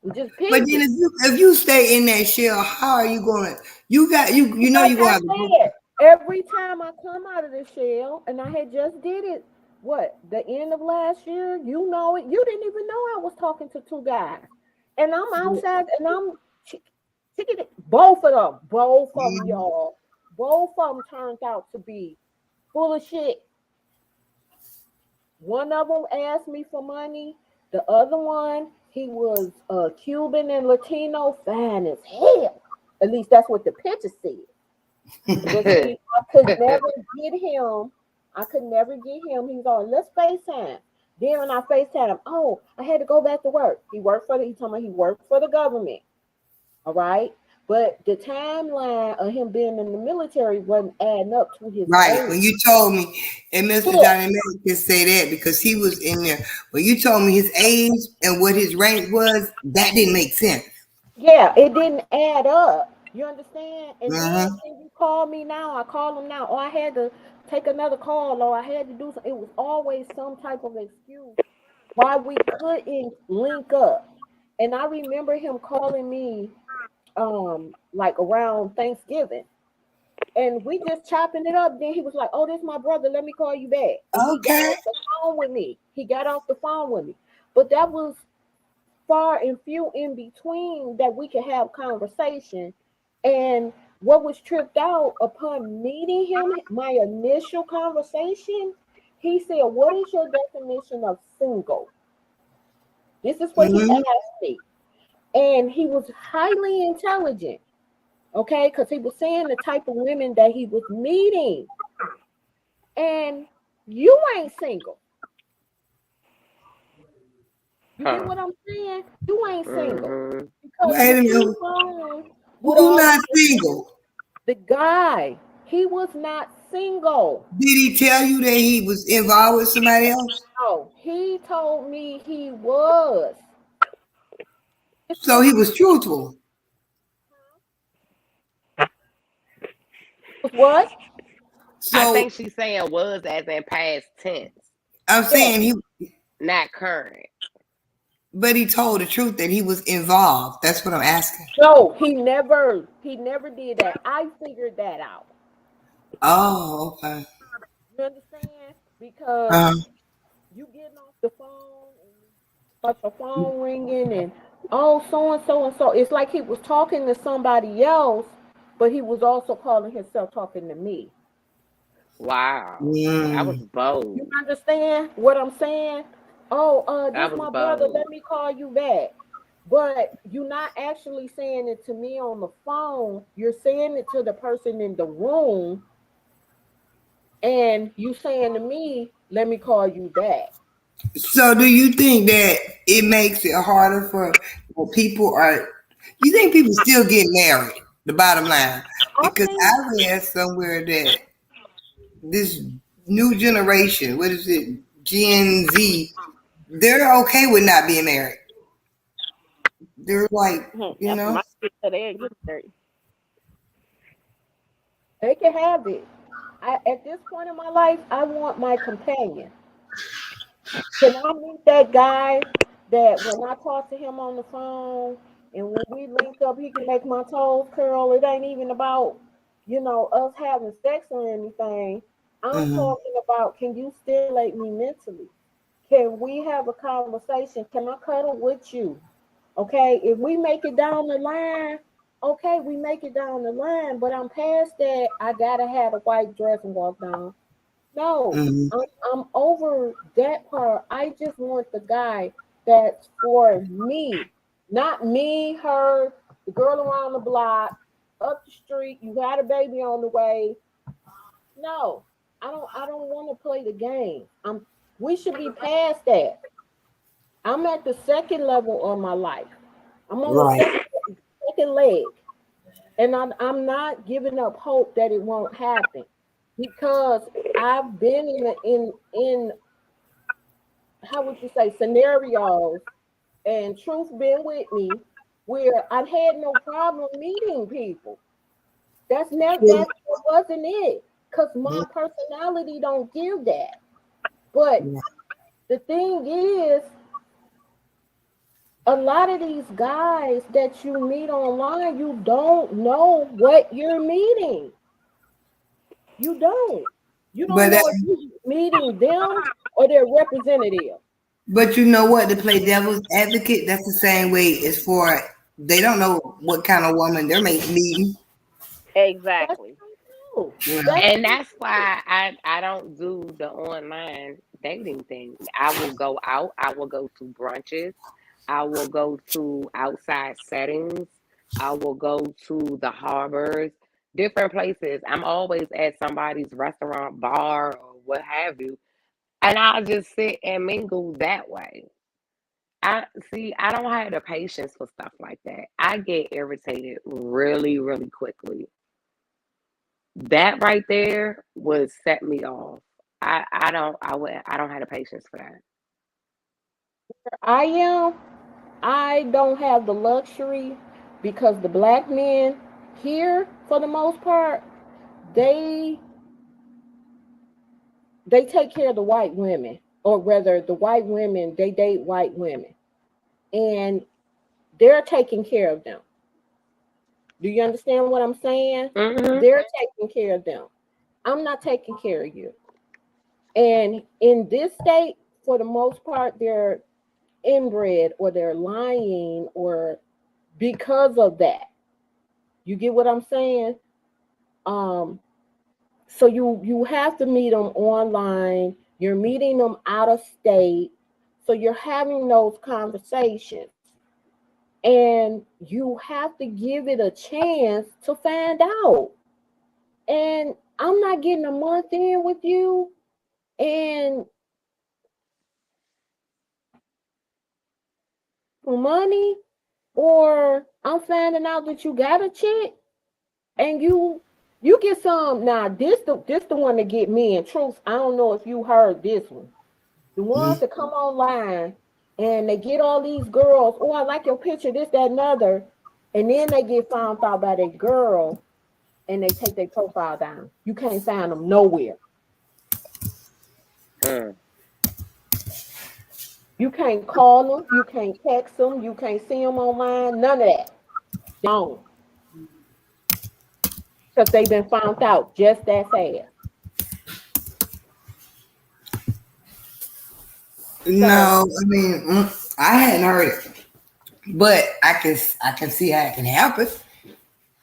I'm just but then peeking. if you stay in that shell, how are you going? You got you know Like you gonna I have to go. said, every time I come out of the shell, and I had just did it, what, the end of last year, you know it. You didn't even know I was talking to two guys. And I'm outside and I'm chicken both of them, Mhm. y'all. Both of them turned out to be full of shit. One of them asked me for money. The other one, he was Cuban and Latino, fine as hell. At least that's what the picture said. But see, I could never get him. I could never get him. He's on, let's FaceTime. Then when I FaceTime him, oh, I had to go back to work. He told me he worked for the government. All right. But the timeline of him being in the military wasn't adding up to his Right. age. When you told me, and Mr. Yeah, Johnny Mack can say that because he was in there. When you told me his age and what his rank was, that didn't make sense. yeah, it didn't add up. You understand? And then Uh-huh. when you call me now, I call him now. Or I had to take another call, or I had to do something. It was always some type of excuse why we couldn't link up. And I remember him calling me like around Thanksgiving. And we just chopping it up. Then he was like, "Oh, this is my brother. Let me call you back." And he got Okay. off the phone with me. He got off the phone with me. But that was far and few in between that we could have conversation. And what was tripped out upon meeting him, my initial conversation, he said, "What is your definition of single?" This is what he Mm-hmm. asked me. And he was highly intelligent, okay, because he was saying the type of women that he was meeting. And you ain't single. You get Huh. what I'm saying? You ain't single. Hmm. Because Wait a you keep minute. on with Who all not of this. single? The guy, he was not single. Did he tell you that he was involved with somebody else? No, he told me he was. It's So what he he was truthful. was what? I So think she's saying was as in past tense, I'm Yes. saying he, not current. but he told the truth that he was involved. That's what I'm asking. No, he never did that. I figured that out. Oh, okay. You understand? Because Um, you getting off the phone and start your phone ringing and oh so and so and so. It's like he was talking to somebody else, but he was also calling himself talking to me. Wow, that was mm. You bold. understand what I'm saying? Oh, this That was my brother. bold. Let me call you back. But you're not actually saying it to me on the phone. You're saying it to the person in the room, and you saying to me, "Let me call you back." So do you think that it makes it harder for people are you think people still get married? The bottom line. I Because I think read somewhere that this new generation, what is it, Gen Z, they're okay with not being married. They're like, you After know. my kids said they ain't getting married. they can have it. At this point in my life, I want my companion. Can I meet that guy that when I talk to him on the phone and when we link up, he can make my toes curl? It ain't even about, us having sex or anything. I'm Mhm. talking about, can you stimulate me mentally? Can we have a conversation? Can I cuddle with you? Okay, if we make it down the line, okay, we make it down the line. But I'm past that. I gotta have a white dress and walk down. No, Hmm. I'm over that part. I just want the guy that's for me, not me, her, the girl around the block, up the street. You got a baby on the way. No, I don't want to play the game. We should be past that. I'm at the second level of my life. I'm on the Right. second leg, and I'm not giving up hope that it won't happen because I've been in how would you say scenarios, and truth been with me where I had no problem meeting people. That wasn't it, because my personality don't give that. But the thing is, a lot of these guys that you meet online, you don't know what you're meeting. You don't. You don't But that, know if you're meeting them or their representative. but you know what? To play devil's advocate, that's the same way as for they don't know what kind of woman they're meeting. That's Exactly. true. You know? That's And that's why I don't do the online dating thing. I will go out, I will go to brunches, I will go to outside settings, I will go to the harbors, different places. I'm always at somebody's restaurant, bar, or what have you, and I'll just sit and mingle that way. I see, I don't have the patience for stuff like that. I get irritated really, really quickly. That right there would set me off. I don't have the patience for that. I am. I don't have the luxury because the black men here, for the most part, they they take care of the white women, or rather, the white women they date white women, and they're taking care of them. Do you understand what I'm saying? Hmm. They're taking care of them. I'm not taking care of you. And in this state, for the most part, they're inbred or they're lying or because of that. You get what I'm saying? Um, so you have to meet them online. You're meeting them out of state. So you're having those conversations. And you have to give it a chance to find out. And I'm not getting a month in with you and for money, or I'm finding out that you got a chick and you get some. Now this the one that get me in truth. I don't know if you heard this one. The ones Mhm. that come online and they get all these girls, oh, I like your picture, this, that, and other, and then they get found out by that girl and they take their profile down. You can't find them nowhere. Mm. You can't call them, you can't text them, you can't see them online, none of that. Don't, because they've been found out just that fast. So No, I mean, I hadn't heard it, but I can see how it can happen.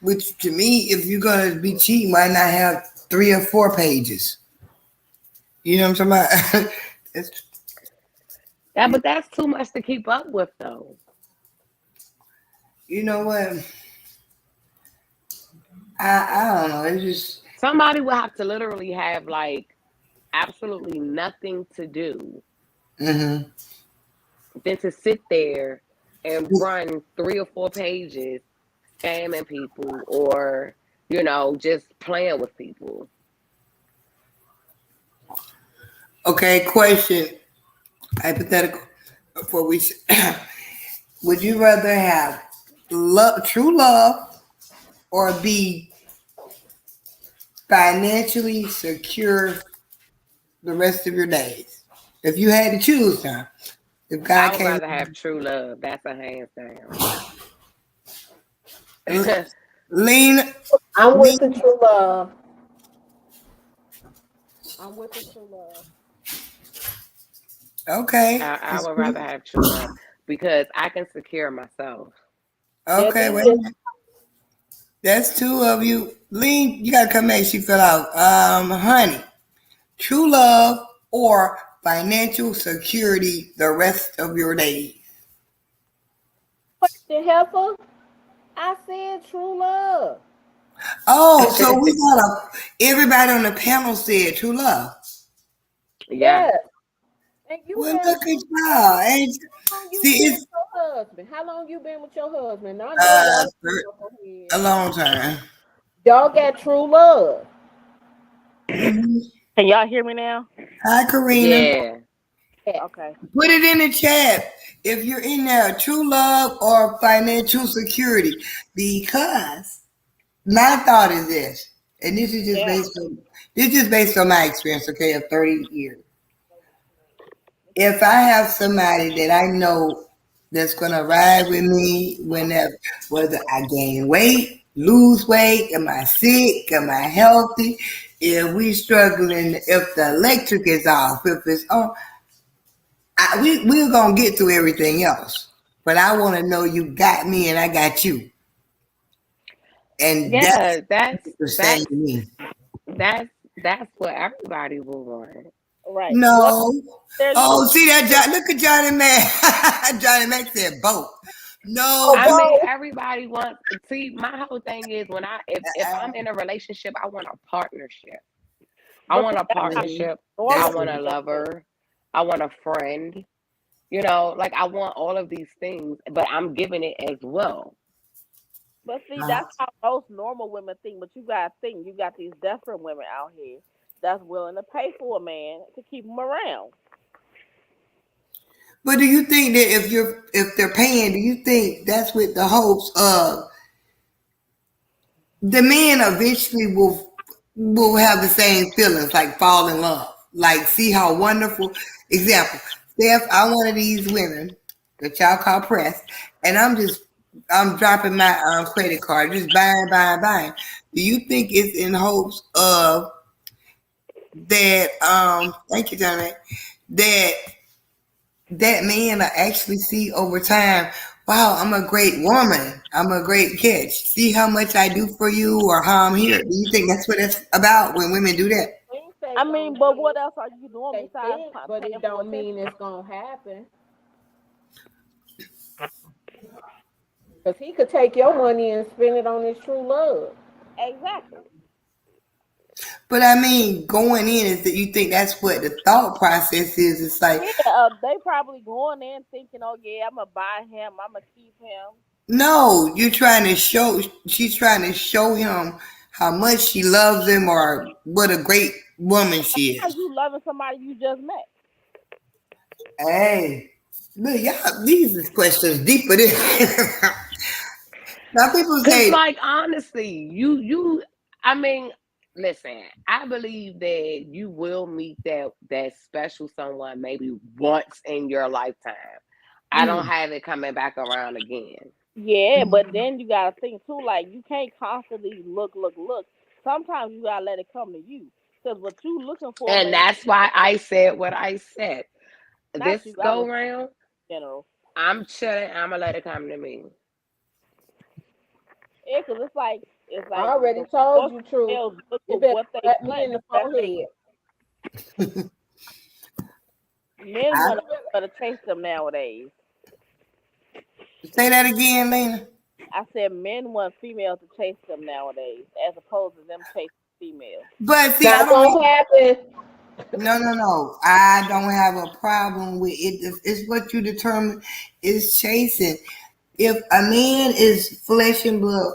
Which to me, if you're gonna be cheating, why not have 3 or 4 pages? You know what I'm talking about? it's, That, but that's too much to keep up with, though. you know what? I don't know. It's just Somebody will have to literally have like absolutely nothing to do hmm than to sit there and run 3 or 4 pages scamming people or just playing with people. okay. Question hypothetical. Before we, would you rather have love, true love, or be financially secure the rest of your days? If you had to choose, now, if God I would came, rather have true love. That's a hands down. lean, I'm with the lean. true love. I'm with the true love. Okay, I would rather have true love because I can secure myself. Okay, wait a minute. That's two of you. Lean, you gotta come back. She fell out. Honey, true love or financial security the rest of your days? The heifer, I said true love. Oh, so we got everybody on the panel said true love. Yeah. Yes. And you Well, have, look at y'all. And how long you see, been it's with your husband? How long you been with your husband? I know y'all. a long time. Y'all got true love. Mhm. Can y'all hear me now? Hi, Karina. Yeah. Okay. Put it in the chat if you're in there, true love or financial security. Because my thought is this, and this is just based on my experience, okay, of 30 years. If I have somebody that I know that's gonna ride with me whenever, whether I gain weight, lose weight, am I sick, am I healthy, if we struggling, if the electric is off, if it's on, we're gonna get through everything else. But I want to know you got me and I got you, and Yeah, that's the same to me. that's what everybody will want. Right. No. There's Oh, see that? Look at Johnny Mac. Johnny Mac said both. No, I but mean, everybody wants. See, my whole thing is when if I'm in a relationship, I want a partnership. I want a partnership. I That's want a lover. I want a friend. You know, like I want all of these things, but I'm giving it as well. But see, that's how most normal women think. But you gotta think, you got these desperate women out here that's willing to pay for a man to keep him around. But do you think that if they're paying, do you think that's with the hopes of the man eventually will have the same feelings, like fall in love, like see how wonderful. Example, Steph, I'm one of these women that y'all call press, and I'm dropping my credit card, just buying. Do you think it's in hopes of that? Thank you, Johnny. That that man will actually see over time, wow, I'm a great woman. I'm a great catch. See how much I do for you or how I'm here. Do you think that's what it's about when women do that? I mean, but what else are you doing They besides think, but paying it for don't mean attention? it's gonna happen. Cause he could take your money and spend it on his true love. Exactly. But I mean, going in is that you think that's what the thought process is. It's like, Yeah, they probably going in thinking, oh yeah, I'm gonna buy him, I'm gonna keep him. no, she's trying to show him how much she loves him or what a great woman she How is. you loving somebody you just met? Hey, look, y'all, these questions deeper than now people Cause say, like honestly, I mean, listen, I believe that you will meet that special someone maybe once in your lifetime. I don't have it coming back around again. Yeah, but then you gotta think too, like you can't constantly look. Sometimes you gotta let it come to you. Cause what you looking for, And man, that's why I said what I said. not This you. I go was round, in general. I'm chilling, I'm gonna let it come to me. Yeah, cause it's I like already the told most you, true. males look You for better what they slap me want. in the That's forehead. men want to chase them nowadays. say that again, Lena. I said men want females to chase them nowadays, as opposed to them chasing females. But see, I Not don't. gonna happen. No. I don't have a problem with it. It's what you determine is chasing. If a man is flesh and blood,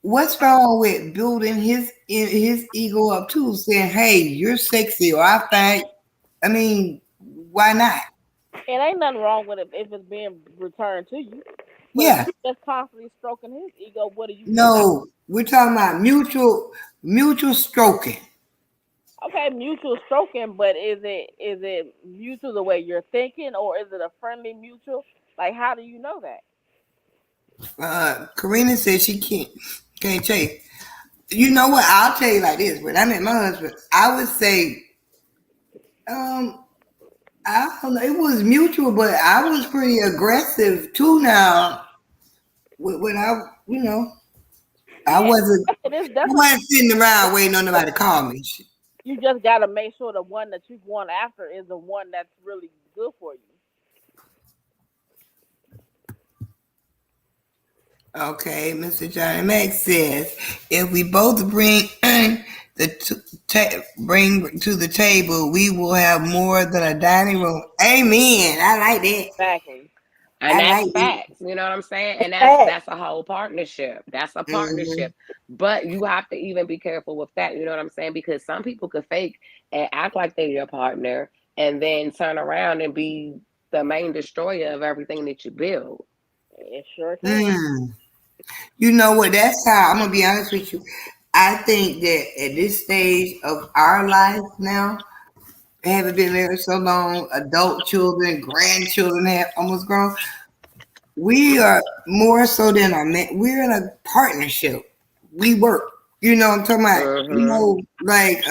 what's wrong with building his ego up too, saying, "Hey, you're sexy," or "I find." I mean, why not? It ain't nothing wrong with it if it's being returned to you. But if Yeah. you just constantly stroking his ego, what are you getting out? No, we're talking about mutual stroking. Okay, mutual stroking, but is it mutual the way you're thinking, or is it a friendly mutual? Like, how do you know that? Karina said she can't chase. You know what? I'll tell you like this. When I met my husband, I would say, I I don't know. It was mutual, but I was pretty aggressive too. Now, when I, I Yeah, wasn't. and it's I definitely wasn't sitting around waiting on nobody to call me. you just gotta make sure the one that you going after is the one that's really good for you. Okay, Mr. Johnny Mac says if we both bring bring to the table, we will have more than a dining room. Amen. I like that. Exactly. And I that's like that. facts, you know what I'm saying? And that's Fact. that's a whole partnership. That's a Hmm. partnership. But you have to even be careful with that, you know what I'm saying? Because some people could fake and act like they're your partner and then turn around and be the main destroyer of everything that you build. It sure can. Mm. You know what? That's how I'm gonna be honest with you. I think that at this stage of our life now, haven't been married so long, adult children, grandchildren have almost grown. We are more so than a man. We're in a partnership. We work. You know what I'm talking about? Mm-hmm. Like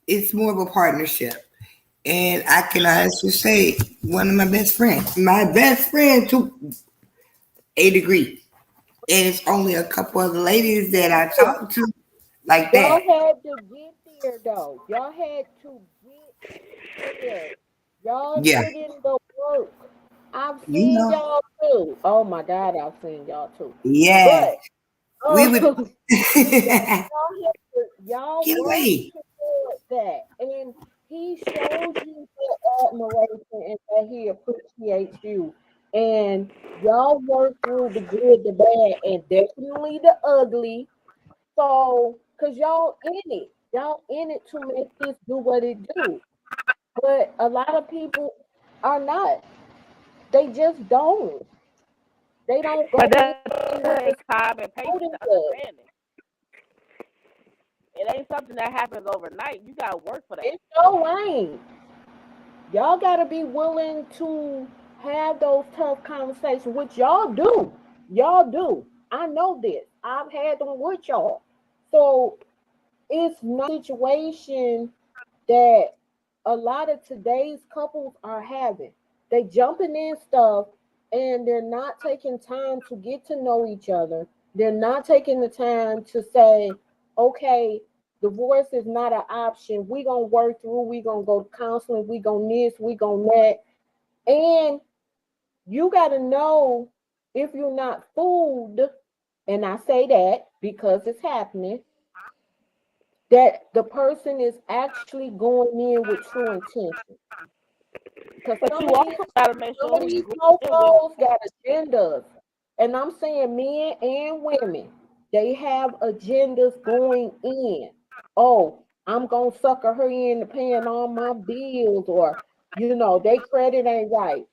it's more of a partnership. And I can honestly say one of my best friend took a degree. And it's only a couple of the ladies that I talk to like Y'all that. had to get there though. Y'all had to get there. Y'all Yeah. put in the work. I've You seen know. y'all too. Oh my God, I've seen y'all too. Yes. But We would y'all, get y'all worked away. toward that, and he shows you the admiration and that he appreciates you, and y'all work through the good, the bad, and definitely the ugly. So, cause y'all in it to make this do what it do. But a lot of people are not. They just don't. They don't But go that in with the takes time and patience motive. to understand it. It ain't something that happens overnight. You gotta work for that. It's no ain't. Y'all gotta be willing to have those tough conversations, which y'all do. Y'all do. I know this. I've had them with y'all. So it's not a situation that a lot of today's couples are having. They jumping in stuff and they're not taking time to get to know each other. They're not taking the time to say, okay, divorce is not an option. We gonna work through, we gonna go to counseling, we gonna this, we gonna that. And you gotta know if you're not fooled, and I say that because it's happening, that the person is actually going in with true intention. Because But you also gotta make some sure of who you these going in with. mofos got agendas. And I'm saying men and women, they have agendas going in. Oh, I'm gonna sucker her into paying all my bills, or they credit ain't right.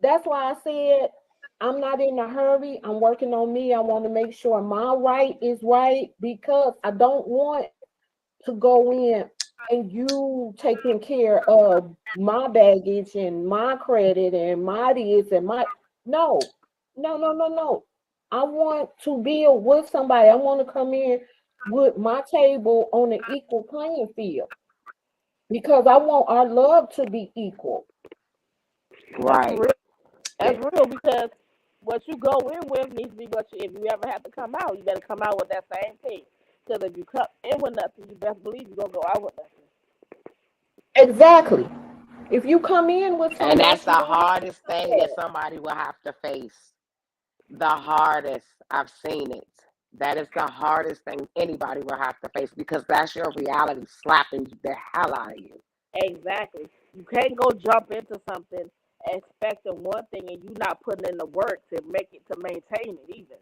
That's why I said I'm not in a hurry. I'm working on me. I want to make sure my right is right because I don't want to go in and you taking care of my baggage and my credit and my this and my no, no, no, no, no. I want to build with somebody. I want to come in with my table on an equal playing field because I want our love to be equal. That's Right. real. That's real because what you go in with needs to be what you. If you ever have to come out, you better come out with that same thing. Because if you come in with nothing, you best believe you're gonna go out with nothing. Exactly. If you come in with so And that's much, the you're gonna have hardest to thing that share. somebody will have to face. The hardest. I've seen it. That is the hardest thing anybody will have to face because that's your reality slapping the hell out of you. Exactly. You can't go jump into something expecting one thing and you not putting in the work to make it to maintain it either.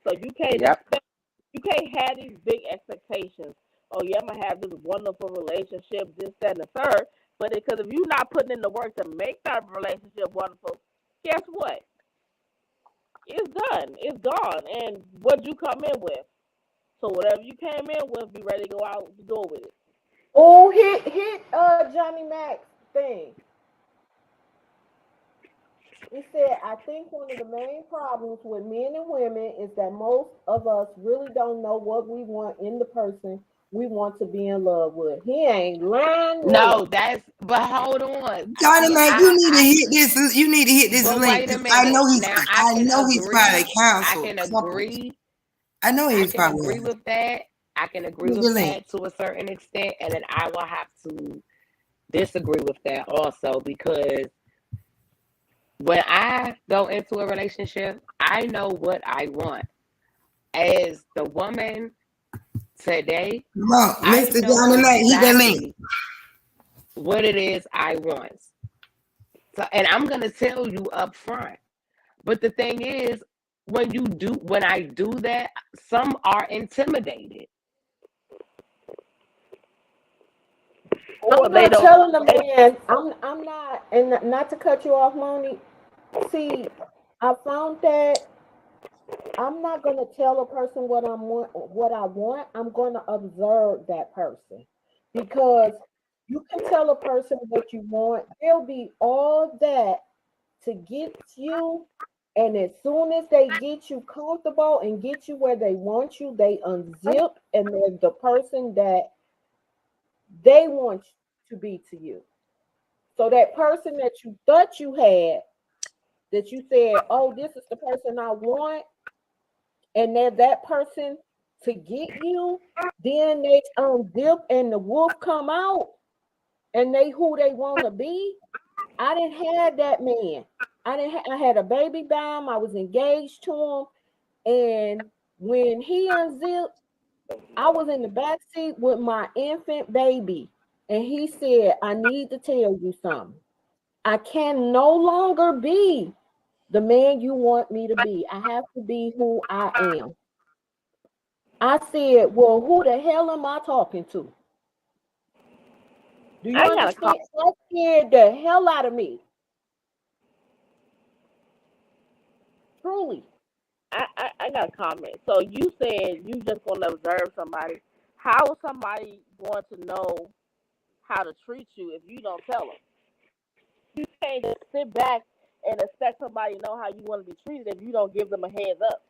So you can't Yep. expect you can't have these big expectations. Oh yeah, I'm gonna have this wonderful relationship, this, that, and the third. But because if you're not putting in the work to make that relationship wonderful, guess what? It's done. It's gone. And what you come in with. So whatever you came in with, be ready to go out the door with it. Oh, hit Johnny Mac's thing. He said, I think one of the main problems with men and women is that most of us really don't know what we want in the person we want to be in love with. He ain't lying. No, but hold on. Johnny See, Mac, you need to hit this. You need to hit this but link. wait a I know minute. he's. Now I know he's part of I council. can Couples. agree. I know I he's can part of agree that. with that. I can agree Hit the with link. that to a certain extent, and then I will have to disagree with that also because when I go into a relationship, I know what I want. As the woman today, Come on, I Mr. know Johnny Mac, hit that link. exactly what it is I want. So, and I'm gonna tell you up front. But the thing is, when I do that, some are intimidated. Or I'm they not don't. telling the man. I'm not, and not to cut you off, Moni. See, I found that I'm not gonna tell a person what I want. I'm gonna observe that person because you can tell a person what you want. They'll be all that to get you, and as soon as they get you comfortable and get you where they want you, they unzip and they're the person that they want to be to you. So that person that you thought you had, that you said, "Oh, this is the person I want," and they're that person to get you, then they dip and the wolf come out and they who they want to be. I didn't have that man. I had a baby by him. I was engaged to him, and when he unzipped, I was in the back seat with my infant baby, and he said, "I need to tell you something. I can no longer be the man you want me to be. I have to be who I am." I said, "Well, who the hell am I talking to? Do you I got a understand?" That scared the hell out of me. Truly. I got a comment. So you said you just gonna observe somebody. How is somebody going to know how to treat you if you don't tell them? You can't just sit back and expect somebody to know how you want to be treated if you don't give them a heads up.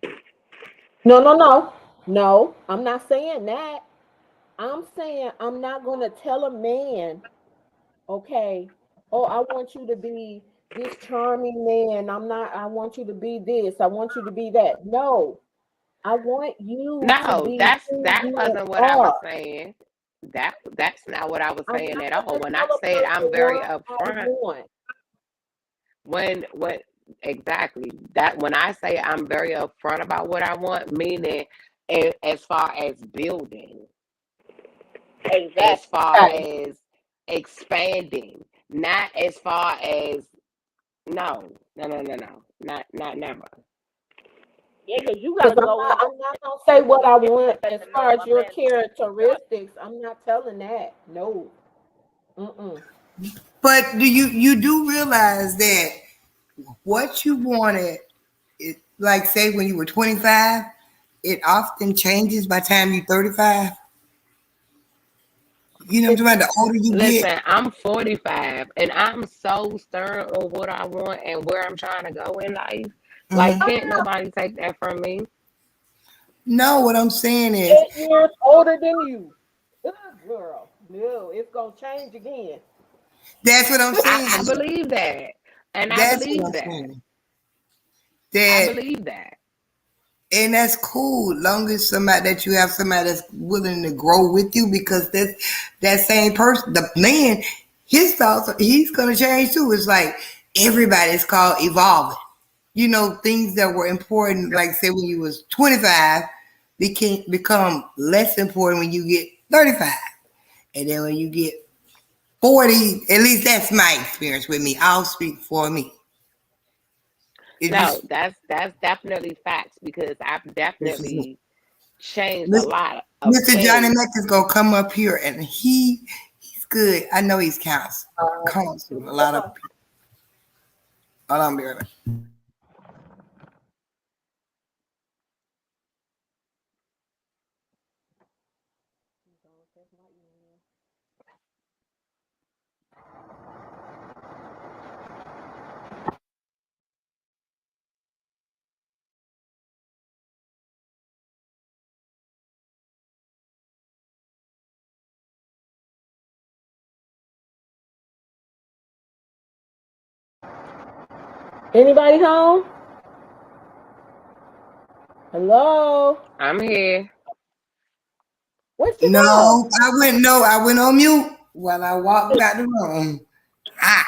No, no, no. No, I'm not saying that. I'm saying I'm not going to tell a man, okay, "Oh, I want you to be this charming man. I want you to be this. I want you to be that." No, I want you to No, be who that you wasn't what I was are. saying. That's not what I was I'm saying not at all. going to When I tell a said person I'm very what I upfront, want. when exactly that when I say I'm very upfront about what I want, meaning as far as building, as Exactly. far Okay. as expanding, not as far as no, not never. Yeah, because you Because gotta go in I'm not gonna say what I want there as to know far as my your man. characteristics. I'm not telling that. No. Mm-mm. But you do realize that what you wanted, like say when you were 25, it often changes by the time you're 35. You know what I'm talking about? The older you get. Listen, I'm 45 and I'm so stern on what I want and where I'm trying to go in life. Like, Mhm. can't nobody take that from me? No, what I'm saying is 8 years older than you. Good girl. No, it's gonna change again. that's what I'm I saying. believe that. And I That's what believe I'm that. saying. I That believe that. and that's cool, long as somebody that you have somebody that's willing to grow with you because that same person, the man, his thoughts, he's gonna change too. It's like everybody's called evolving. You know, things that were important, like say when you was 25, become less important when you get 35. And then when you get 40, at least that's my experience with me. I'll speak for me. It No, just that's definitely facts because I've this is me. definitely changed a lot of Mr. Johnny things. Mack is gonna come up here and he's good. I know he's counsel a lot of people. Hold on, be right back. Anybody home? Hello? I'm here. Where'd you go? No, I went on mute while I walked out the room. Ah.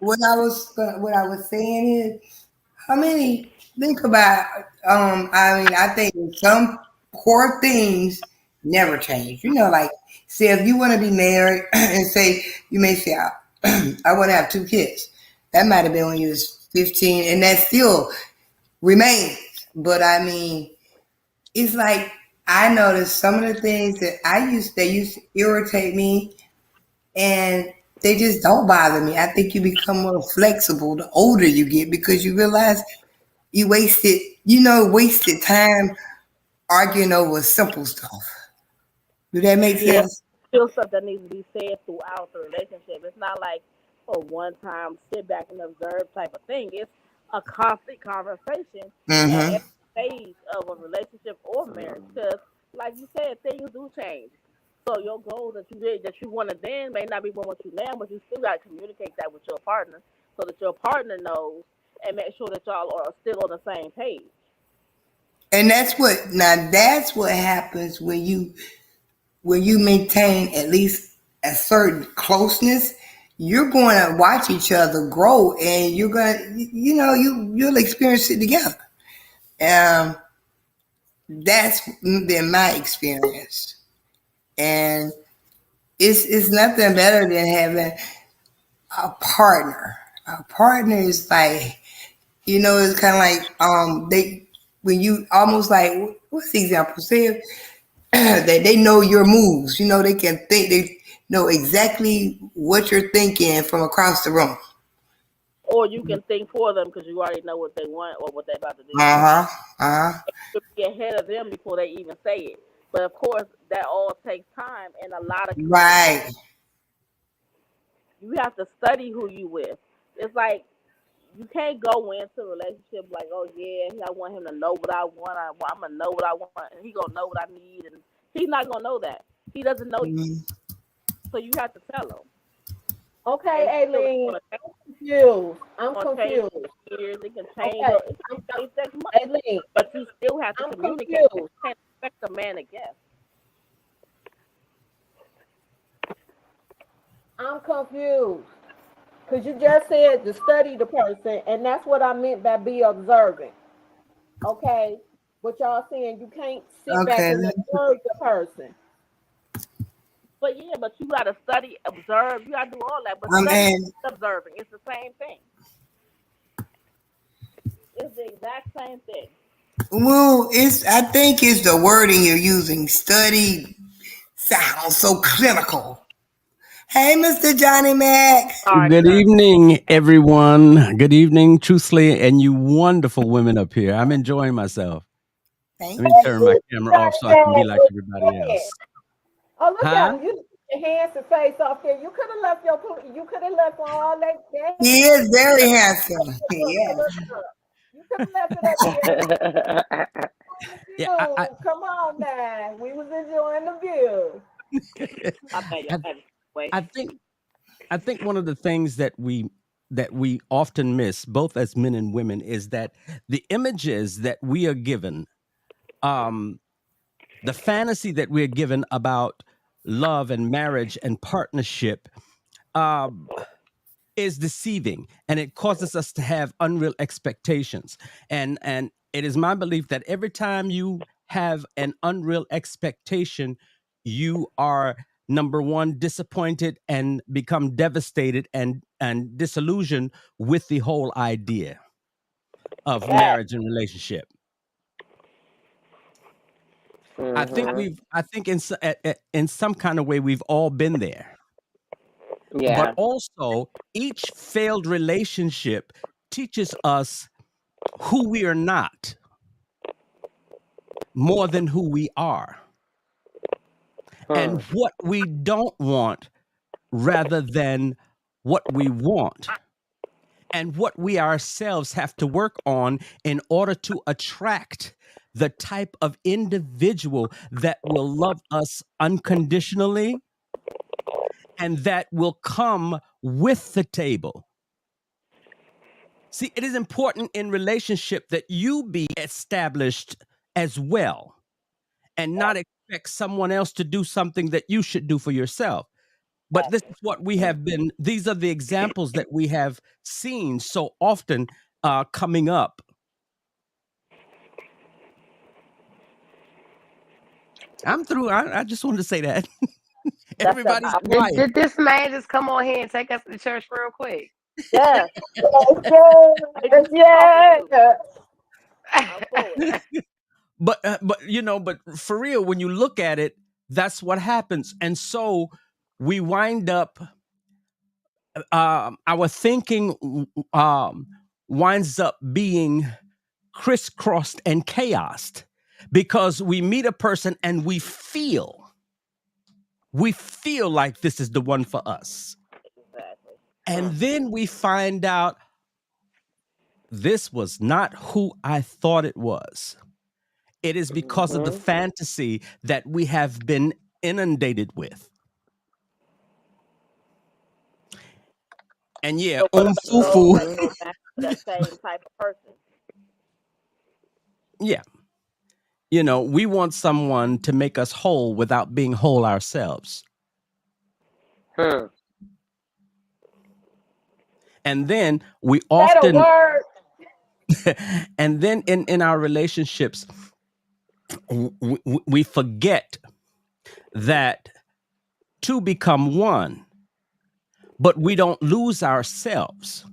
What I was saying is, how many think about I mean, I think some core things never change. You know, like say if you want to be married and say you may say I want to have 2 kids. That might have been when you was 15 and that still remains. But I mean, it's like I noticed some of the things that they used to irritate me and they just don't bother me. I think you become more flexible the older you get because you realize wasted time arguing over simple stuff. Do that make Yeah, sense? still stuff that needs to be said throughout the relationship. It's not like a one time sit back and observe type of thing. It's a constant conversation at Mm-hmm. every stage of a relationship or marriage. Because, like you said, things do change. So your goal that you wanted then may not be what you now, but you still got to communicate that with your partner so that your partner knows and make sure that y'all are still on the same page. And that's what happens when you maintain at least a certain closeness. You're going to watch each other grow, and you're going to you'll experience it together. Um, that's been my experience, and it's nothing better than having a partner. A partner is like, it's kind of like they when you almost like what's the example? Say that they know your moves. They can think they know exactly what you're thinking from across the room. Or you can think for them because you already know what they want or what they're about to do. Uh huh. Uh huh. To be ahead of them before they even say it. But of course, that all takes time and a lot of communication. Right. You have to study who you with. It's like you can't go into a relationship like, oh yeah, I want him to know what I want. I'm gonna know what I want, and he gonna know what I need, and he's not gonna know that. He doesn't know you, Mhm. so you have to tell him. Okay, And Aileen, it's I'm confused. I'm gonna change confused. years. It can change. Okay, It I'm, can change next month, Aileen, but you still have to I'm communicate. You confused. can't expect a man to guess. I'm confused. Because you just said to study the person, and that's what I meant by be observant. Okay? What y'all saying, you can't sit back Okay. and observe the person. But yeah, but you gotta study, observe. You gotta do all that. But study, And observing, it's the same thing. It's the exact same thing. well, I think it's the wording you're using. Study sounds so clinical. Hey, Mr. Johnny Mac. All right, Good sir. evening, everyone. Good evening, Truthfully, and you wonderful women up here. I'm enjoying myself. Thank Let me turn my you. camera off so I can be like everybody else. Oh, look Huh? at him. You your hands and face off there. You could have left all that He hair. is very handsome. Look, Yeah. look. You could have left it up there. The Yeah, view. Come on now. We was enjoying the view. I bet you. I, Wait. I think I think one of the things that we often miss, both as men and women, is that the images that we are given, um, the fantasy that we're given about love and marriage and partnership, um, is deceiving, and it causes us to have unreal expectations. And it is my belief that every time you have an unreal expectation, you are, number one, disappointed and become devastated and disillusioned with the whole idea of That. marriage and relationship. Mhm. I think in some kind of way we've all been there. But Yeah. also, each failed relationship teaches us who we are not more than who we are, and Hmm. what we don't want rather than what we want, and what we ourselves have to work on in order to attract the type of individual that will love us unconditionally and that will come with the table See, it is important in relationship that you be established as well and not expect someone else to do something that you should do for yourself. But this is what we have been, these are the examples that we have seen so often coming up. I'm through. I just wanted to say that. Everybody's Did, quiet. did this man just come on here and take us to church real quick? Yeah. Yeah. I'm forward. But but for real, when you look at it, that's what happens. And so we wind up our thinking winds up being crisscrossed and chaosed because we meet a person and we feel like this is the one for us. Exactly. And then we find out this was not who I thought it was. It is because of the fantasy that we have been inundated with. And yeah, So what about those fufu. that go back to that same type of person? Yeah. We want someone to make us whole without being whole ourselves. And then we often, and then in our relationships, we forget that two become one, but we don't lose ourselves.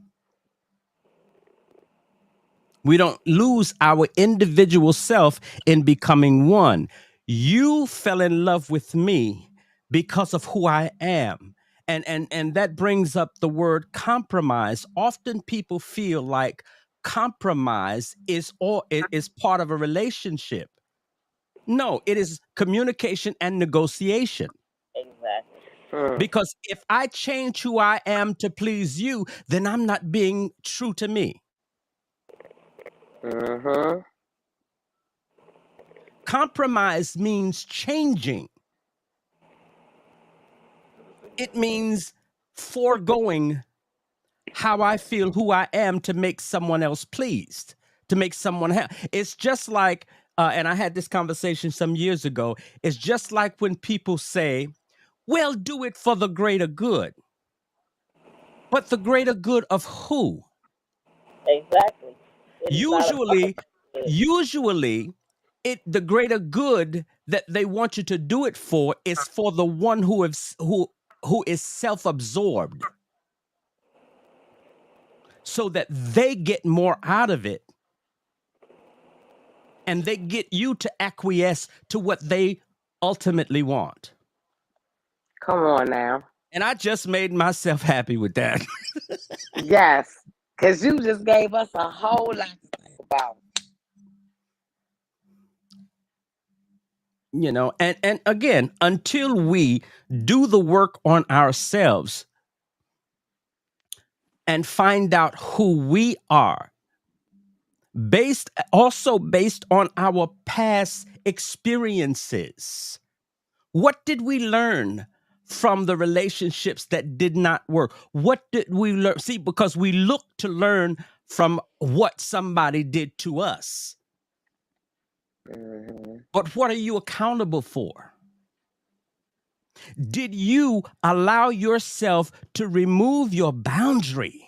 We don't lose our individual self in becoming one. You fell in love with me because of who I am. And that brings up the word compromise. Often people feel like compromise is part of a relationship. No, it is communication and negotiation. Exactly. Because if I change who I am to please you, then I'm not being true to me. Compromise means changing. It means foregoing how I feel, who I am, to make someone else pleased, to make someone happy. It's just like, and I had this conversation some years ago, it's just like when people say, well, do it for the greater good. But the greater good of who? Exactly. It is not Usually, about the greater good that they want you to do it for is for the one who is self-absorbed, so that they get more out of it and they get you to acquiesce to what they ultimately want. Come on now. And I just made myself happy with that. Yes, because you just gave us a whole lot to think about. And again, until we do the work on ourselves and find out who we are, based on our past experiences. What did we learn from the relationships that did not work? What did we learn? See, because we look to learn from what somebody did to us. But what are you accountable for? Did you allow yourself to remove your boundary?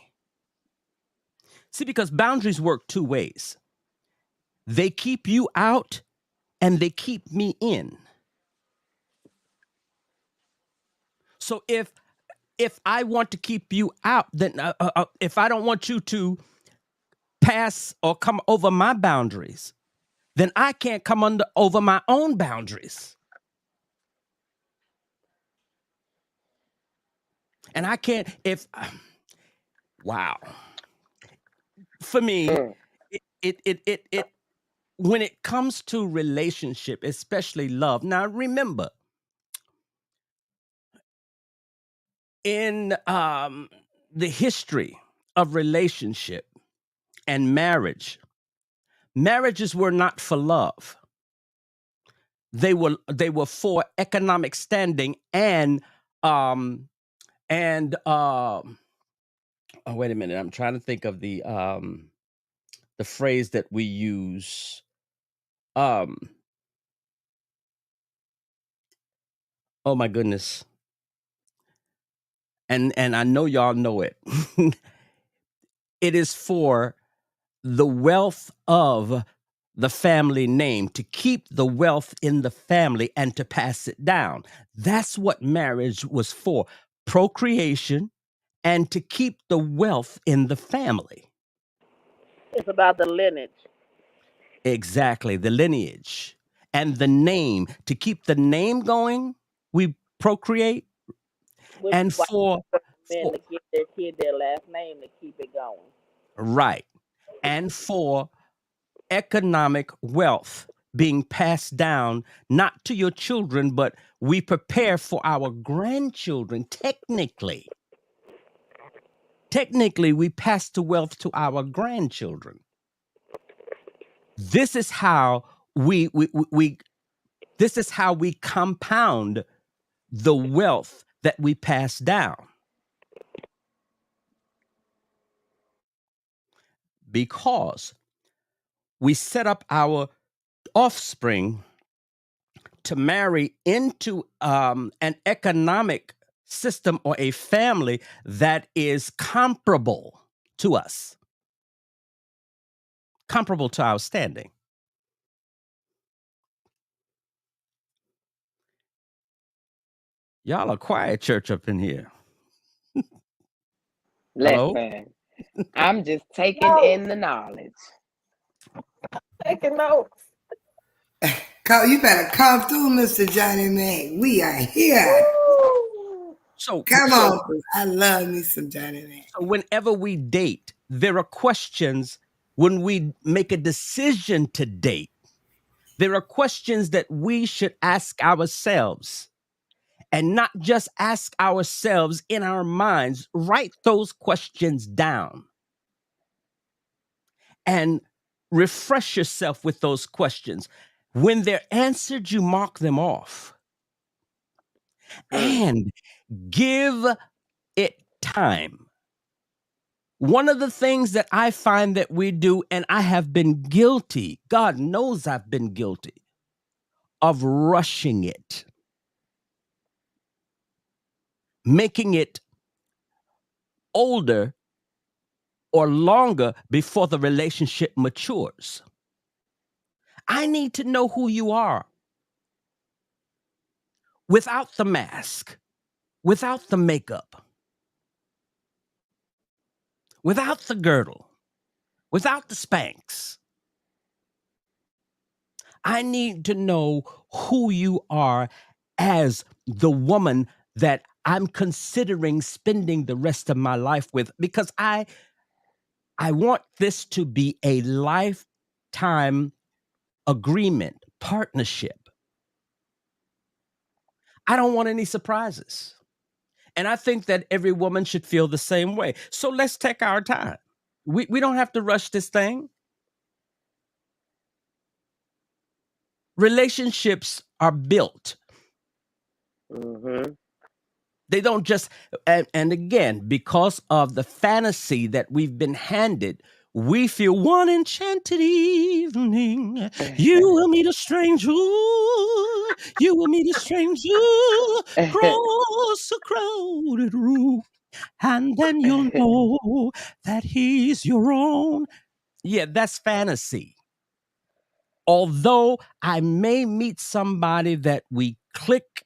See, because boundaries work two ways. They keep you out and they keep me in. So if I want to keep you out, then if I don't want you to pass or come over my boundaries, then I can't come over my own boundaries. And I can't, wow. For me, it when it comes to relationship, especially love. Now remember, in the history of relationship and marriages were not for love. They were for economic standing and Oh, wait a minute. I'm trying to think of the phrase that we use. Um, oh my goodness. And I know y'all know it. It is for the wealth of the family name, to keep the wealth in the family and to pass it down. That's what marriage was for, procreation and to keep the wealth in the family. It's about the lineage. Exactly, the lineage and the name, to keep the name going, we procreate, Which and is why men for to give their kid their last name to keep it going. right, and for economic wealth being passed down, not to your children, but we prepare for our grandchildren. Technically, we pass the wealth to our grandchildren. This is how we this is how we compound the wealth that we pass down, because we set up our offspring to marry into an economic system or a family that is comparable to us, comparable to our standing. Y'all are quiet church up in here. Hello? Listen, I'm just taking No. in the knowledge. Taking notes. You better come through, Mr. Johnny Mac. We are here. Woo! So, Come so, on. I love me some Johnny Mac. so whenever we date, there are questions when we make a decision to date. There are questions that we should ask ourselves, and not just ask ourselves in our minds. Write those questions down and refresh yourself with those questions. When they're answered, you mark them off and give it time. One of the things that I find that we do, and I have been guilty, God knows I've been guilty of rushing it, making it older or longer before the relationship matures. I need to know who you are without the mask, without the makeup, without the girdle, without the Spanx. I need to know who you are as the woman that I'm considering spending the rest of my life with, because I want this to be a lifetime agreement, partnership. I don't want any surprises. And I think that every woman should feel the same way. So let's take our time. We don't have to rush this thing. Relationships are built. Mm-hmm. They don't just, and again, because of the fantasy that we've been handed, we feel one enchanted evening. You will meet a stranger. You will meet a stranger across a crowded room. And then you'll know that he's your own. Yeah, that's fantasy. Although I may meet somebody that we click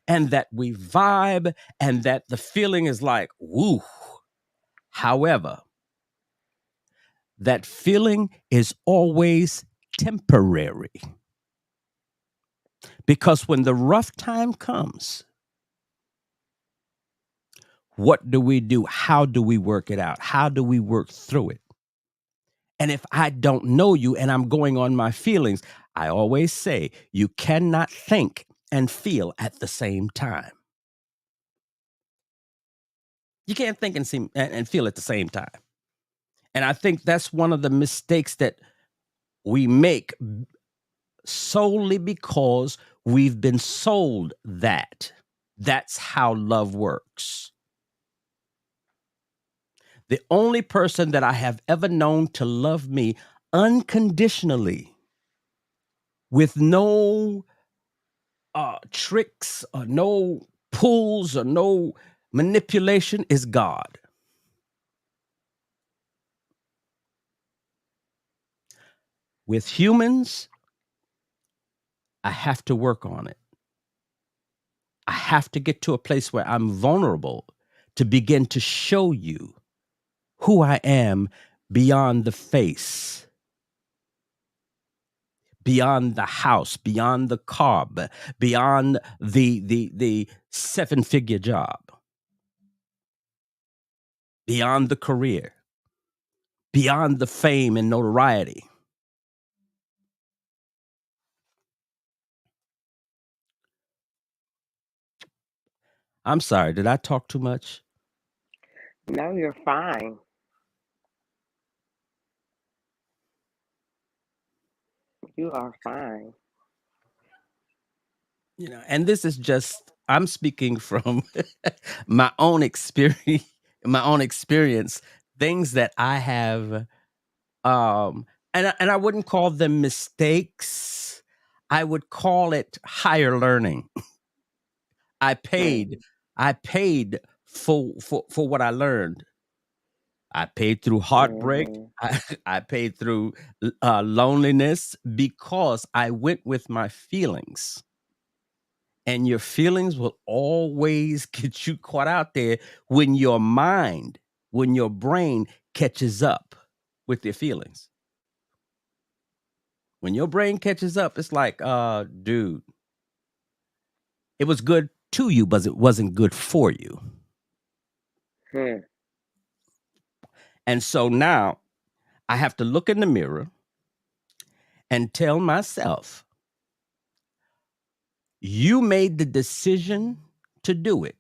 and that we vibe and that the feeling is like, woo. However, that feeling is always temporary. Because when the rough time comes, what do we do? How do we work it out? How do we work through it? And if I don't know you and I'm going on my feelings, I always say you cannot think and feel at the same time. You can't think and feel at the same time. And I think that's one of the mistakes that we make, solely because we've been sold that. That's how love works. The only person that I have ever known to love me unconditionally with no tricks or no pulls or no manipulation is God. With humans, I have to work on it. I have to get to a place where I'm vulnerable to begin to show you who I am beyond the face, beyond the house, beyond the car, beyond the seven-figure job, beyond the career, beyond the fame and notoriety. I'm sorry, did I talk too much? No, you're fine. You are fine. You know, and this is just I'm speaking from my own experience, things that I have and I wouldn't call them mistakes. I would call it higher learning. I paid I paid for what I learned. I paid through heartbreak. Mhm. I paid through loneliness because I went with my feelings. And your feelings will always get you caught out there when your mind, when your brain catches up with your feelings. When your brain catches up, it's like, dude, it was good to you, but it wasn't good for you. Hmm. And so now I have to look in the mirror and tell myself, you made the decision to do it.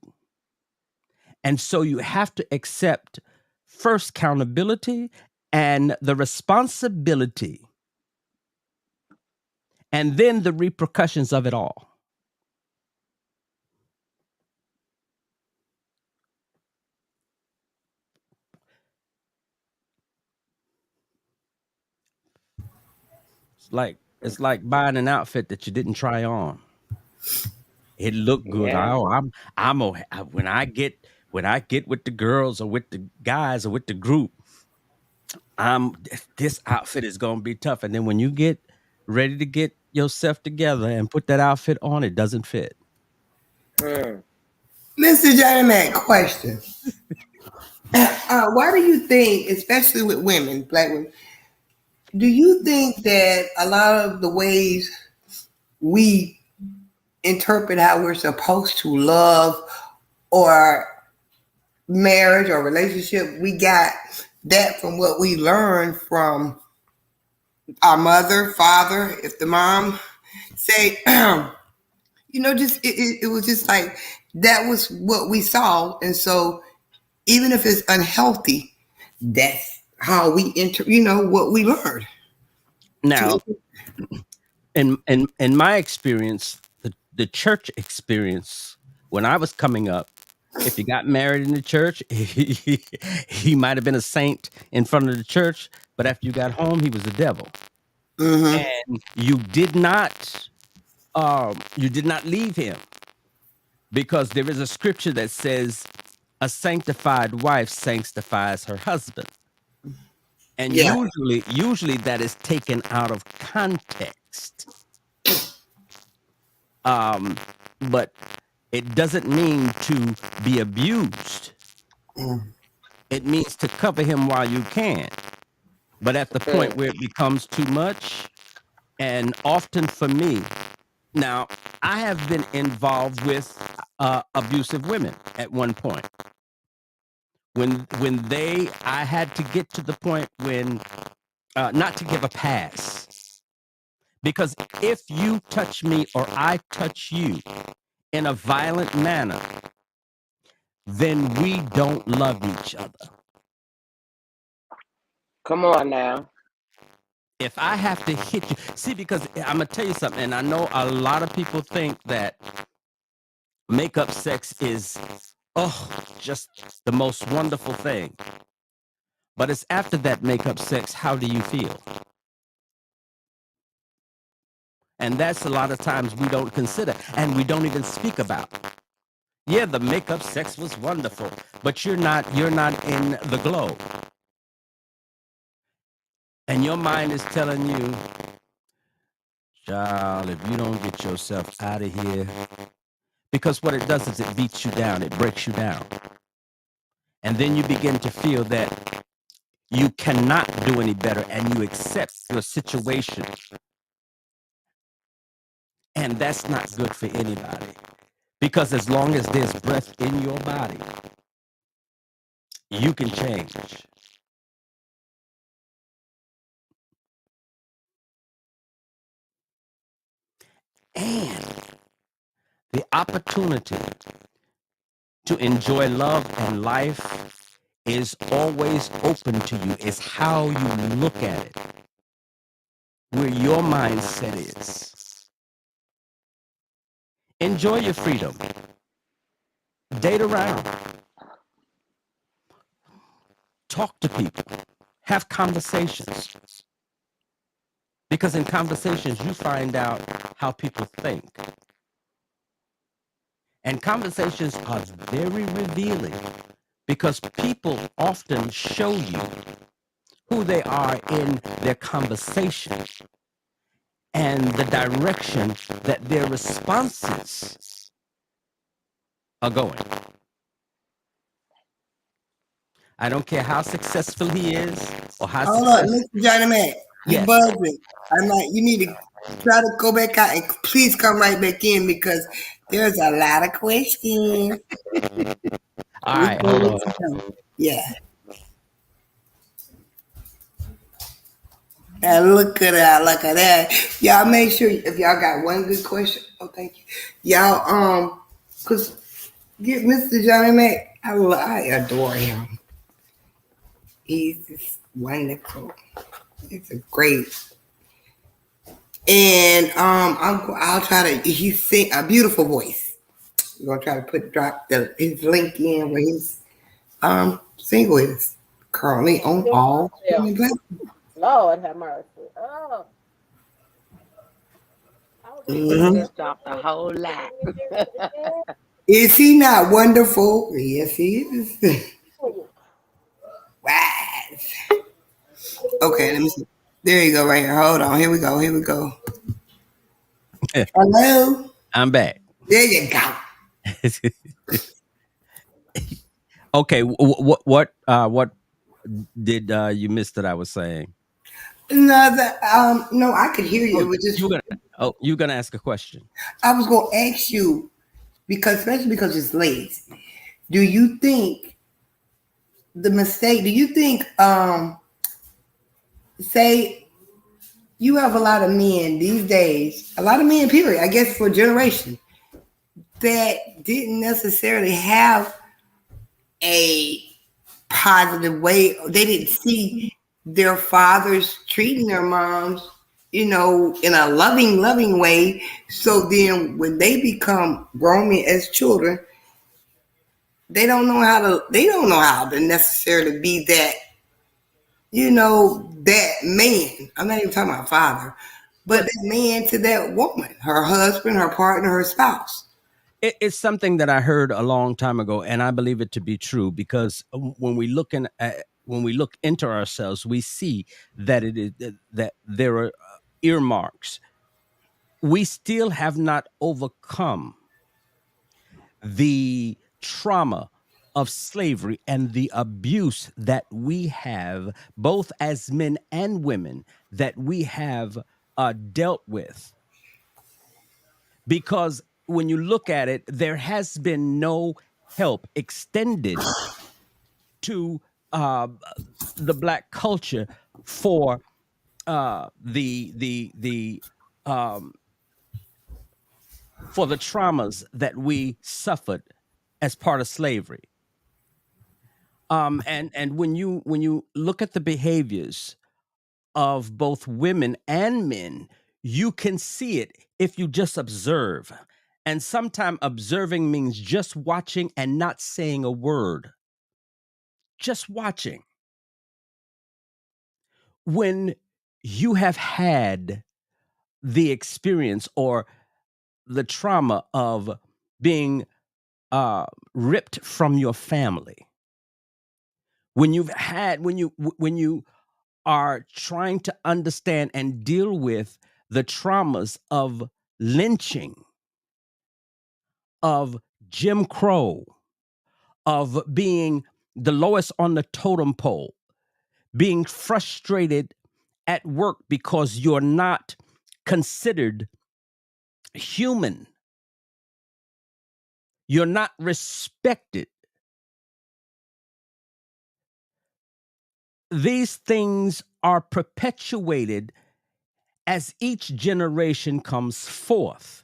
And so you have to accept first accountability and the responsibility, and then the repercussions of it all. It's like buying an outfit that you didn't try on. It looked good. Yeah. Oh, when I get with the girls or with the guys or with the group, this outfit is gonna be tough. And then when you get ready to get yourself together and put that outfit on, it doesn't fit. Hmm. Mr. Gentleman, question. Why do you think, especially with women, black women, do you think that a lot of the ways we interpret how we're supposed to love or marriage or relationship, we got that from what we learned from our mother, father, if the mom say, just it was just like that was what we saw. And so even if it's unhealthy, that's how we enter, what we learned. Now, in my experience, the church experience, when I was coming up, if you got married in the church, he might have been a saint in front of the church, but after you got home, he was the devil. Mm-hmm. And you did not leave him, because there is a scripture that says a sanctified wife sanctifies her husband. And Yeah. usually that is taken out of context. But it doesn't mean to be abused. It means to cover him while you can. But at the point where it becomes too much, and often for me, now I have been involved with abusive women at one point. When I had to get to the point when not to give a pass, because if you touch me or I touch you in a violent manner, then we don't love each other. Come on now. If I have to hit you, see, because I'm gonna tell you something, and I know a lot of people think that makeup sex is just the most wonderful thing. But it's after that makeup sex, how do you feel? And that's a lot of times we don't consider and we don't even speak about. Yeah, the makeup sex was wonderful, but you're not in the glow. And your mind is telling you, child, if you don't get yourself out of here, because what it does is it beats you down, it breaks you down. And then you begin to feel that you cannot do any better and you accept your situation. And that's not good for anybody. Because as long as there's breath in your body, you can change. And the opportunity to enjoy love and life is always open to you. It's how you look at it, where your mindset is. Enjoy your freedom. Date around. Talk to people. Have conversations. Because in conversations, you find out how people think. And conversations are very revealing because people often show you who they are in their conversation and the direction that their responses are going. I don't care how successful he is or how Hold on, successful. Mr. Johnny Mac. You Yes. buzzing. I'm like, you need to try to go back out and please come right back in because there's a lot of questions. All right, hold on. Yeah. And look at that, look at that. Y'all make sure if y'all got one good question. Oh, thank you. Y'all, cause get Mr. Johnny Mac. I adore him. He's just wonderful. It's a great. And I'll try to. He sing a beautiful voice. We're gonna try to drop his link in where his single is currently on all streaming platforms. Lord have mercy. Oh. Mhm. Just dropped a whole lot. Is he not wonderful? Yes, he is. Wow. Okay, let me see. There you go, right here. Hold on. Here we go. Here we go. Hello. I'm back. There you go. Okay, what did you miss that I was saying? No, I could hear you. It was just You're gonna ask a question. I was gonna ask you because, especially because it's late. Do you think the mistake? Do you think say you have a lot of men these days, a lot of men, period, I guess for a generation, that didn't necessarily have a positive way. They didn't see their fathers treating their moms, in a loving way. So then when they become grown men as children, they don't know how to necessarily be that, that man. I'm not even talking about father, but that man to that woman, her husband, her partner, her spouse. It's something that I heard a long time ago, and I believe it to be true because when we look into ourselves, we see that it is that there are earmarks. We still have not overcome the trauma of slavery and the abuse that we have, both as men and women, that we have dealt with. Because when you look at it, there has been no help extended to the Black culture for for the traumas that we suffered as part of slavery. And when you look at the behaviors of both women and men, you can see it if you just observe. And sometimes observing means just watching and not saying a word. Just watching. when you have had the experience or the trauma of being ripped from your family, when you are trying to understand and deal with the traumas of lynching, of Jim Crow, of being the lowest on the totem pole, being frustrated at work because you're not considered human, you're not respected. These things are perpetuated as each generation comes forth,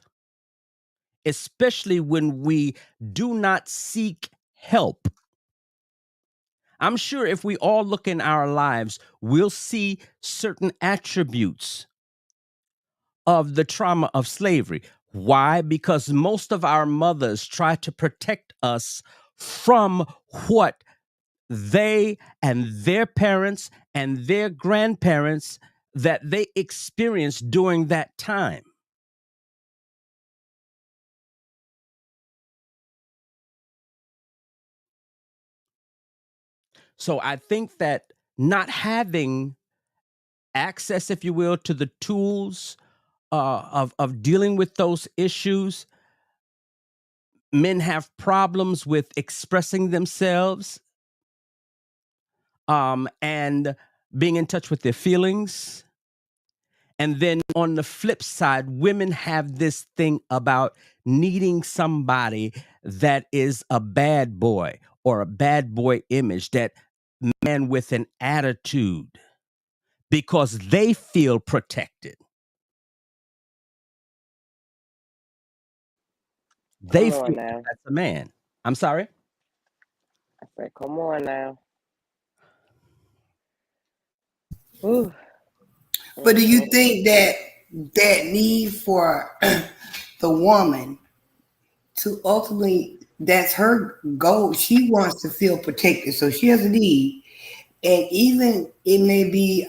especially when we do not seek help. I'm sure if we all look in our lives, we'll see certain attributes of the trauma of slavery. Why? Because most of our mothers try to protect us from what they and their parents and their grandparents that they experienced during that time. So I think that not having access, if you will, to the tools of dealing with those issues, men have problems with expressing themselves, and being in touch with their feelings. And then on the flip side, women have this thing about needing somebody that is a bad boy or a bad boy image, that man with an attitude, because they feel protected. They Come on feel now. that's a man. I'm sorry? I said, come on now. Whew. But do you Mm-mm. think that that need for the woman to ultimately, that's her goal? She wants to feel protected, so she has a need, and even it may be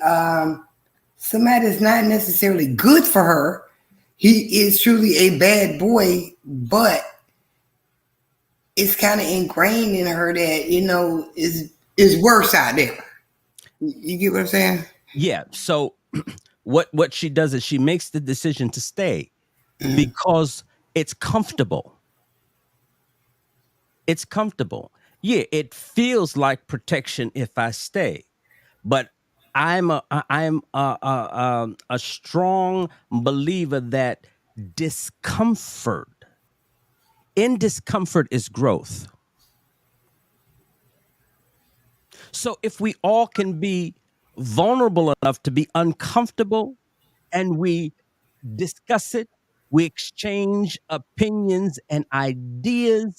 somebody that's not necessarily good for her. He is truly a bad boy, but it's kind of ingrained in her that is worse out there. You get what I'm saying? Yeah. So what she does is she makes the decision to stay Mhm. because it's comfortable. It's comfortable. Yeah, it feels like protection if I stay, but I'm a strong believer that discomfort in discomfort is growth. So if we all can be vulnerable enough to be uncomfortable and we discuss it, we exchange opinions and ideas,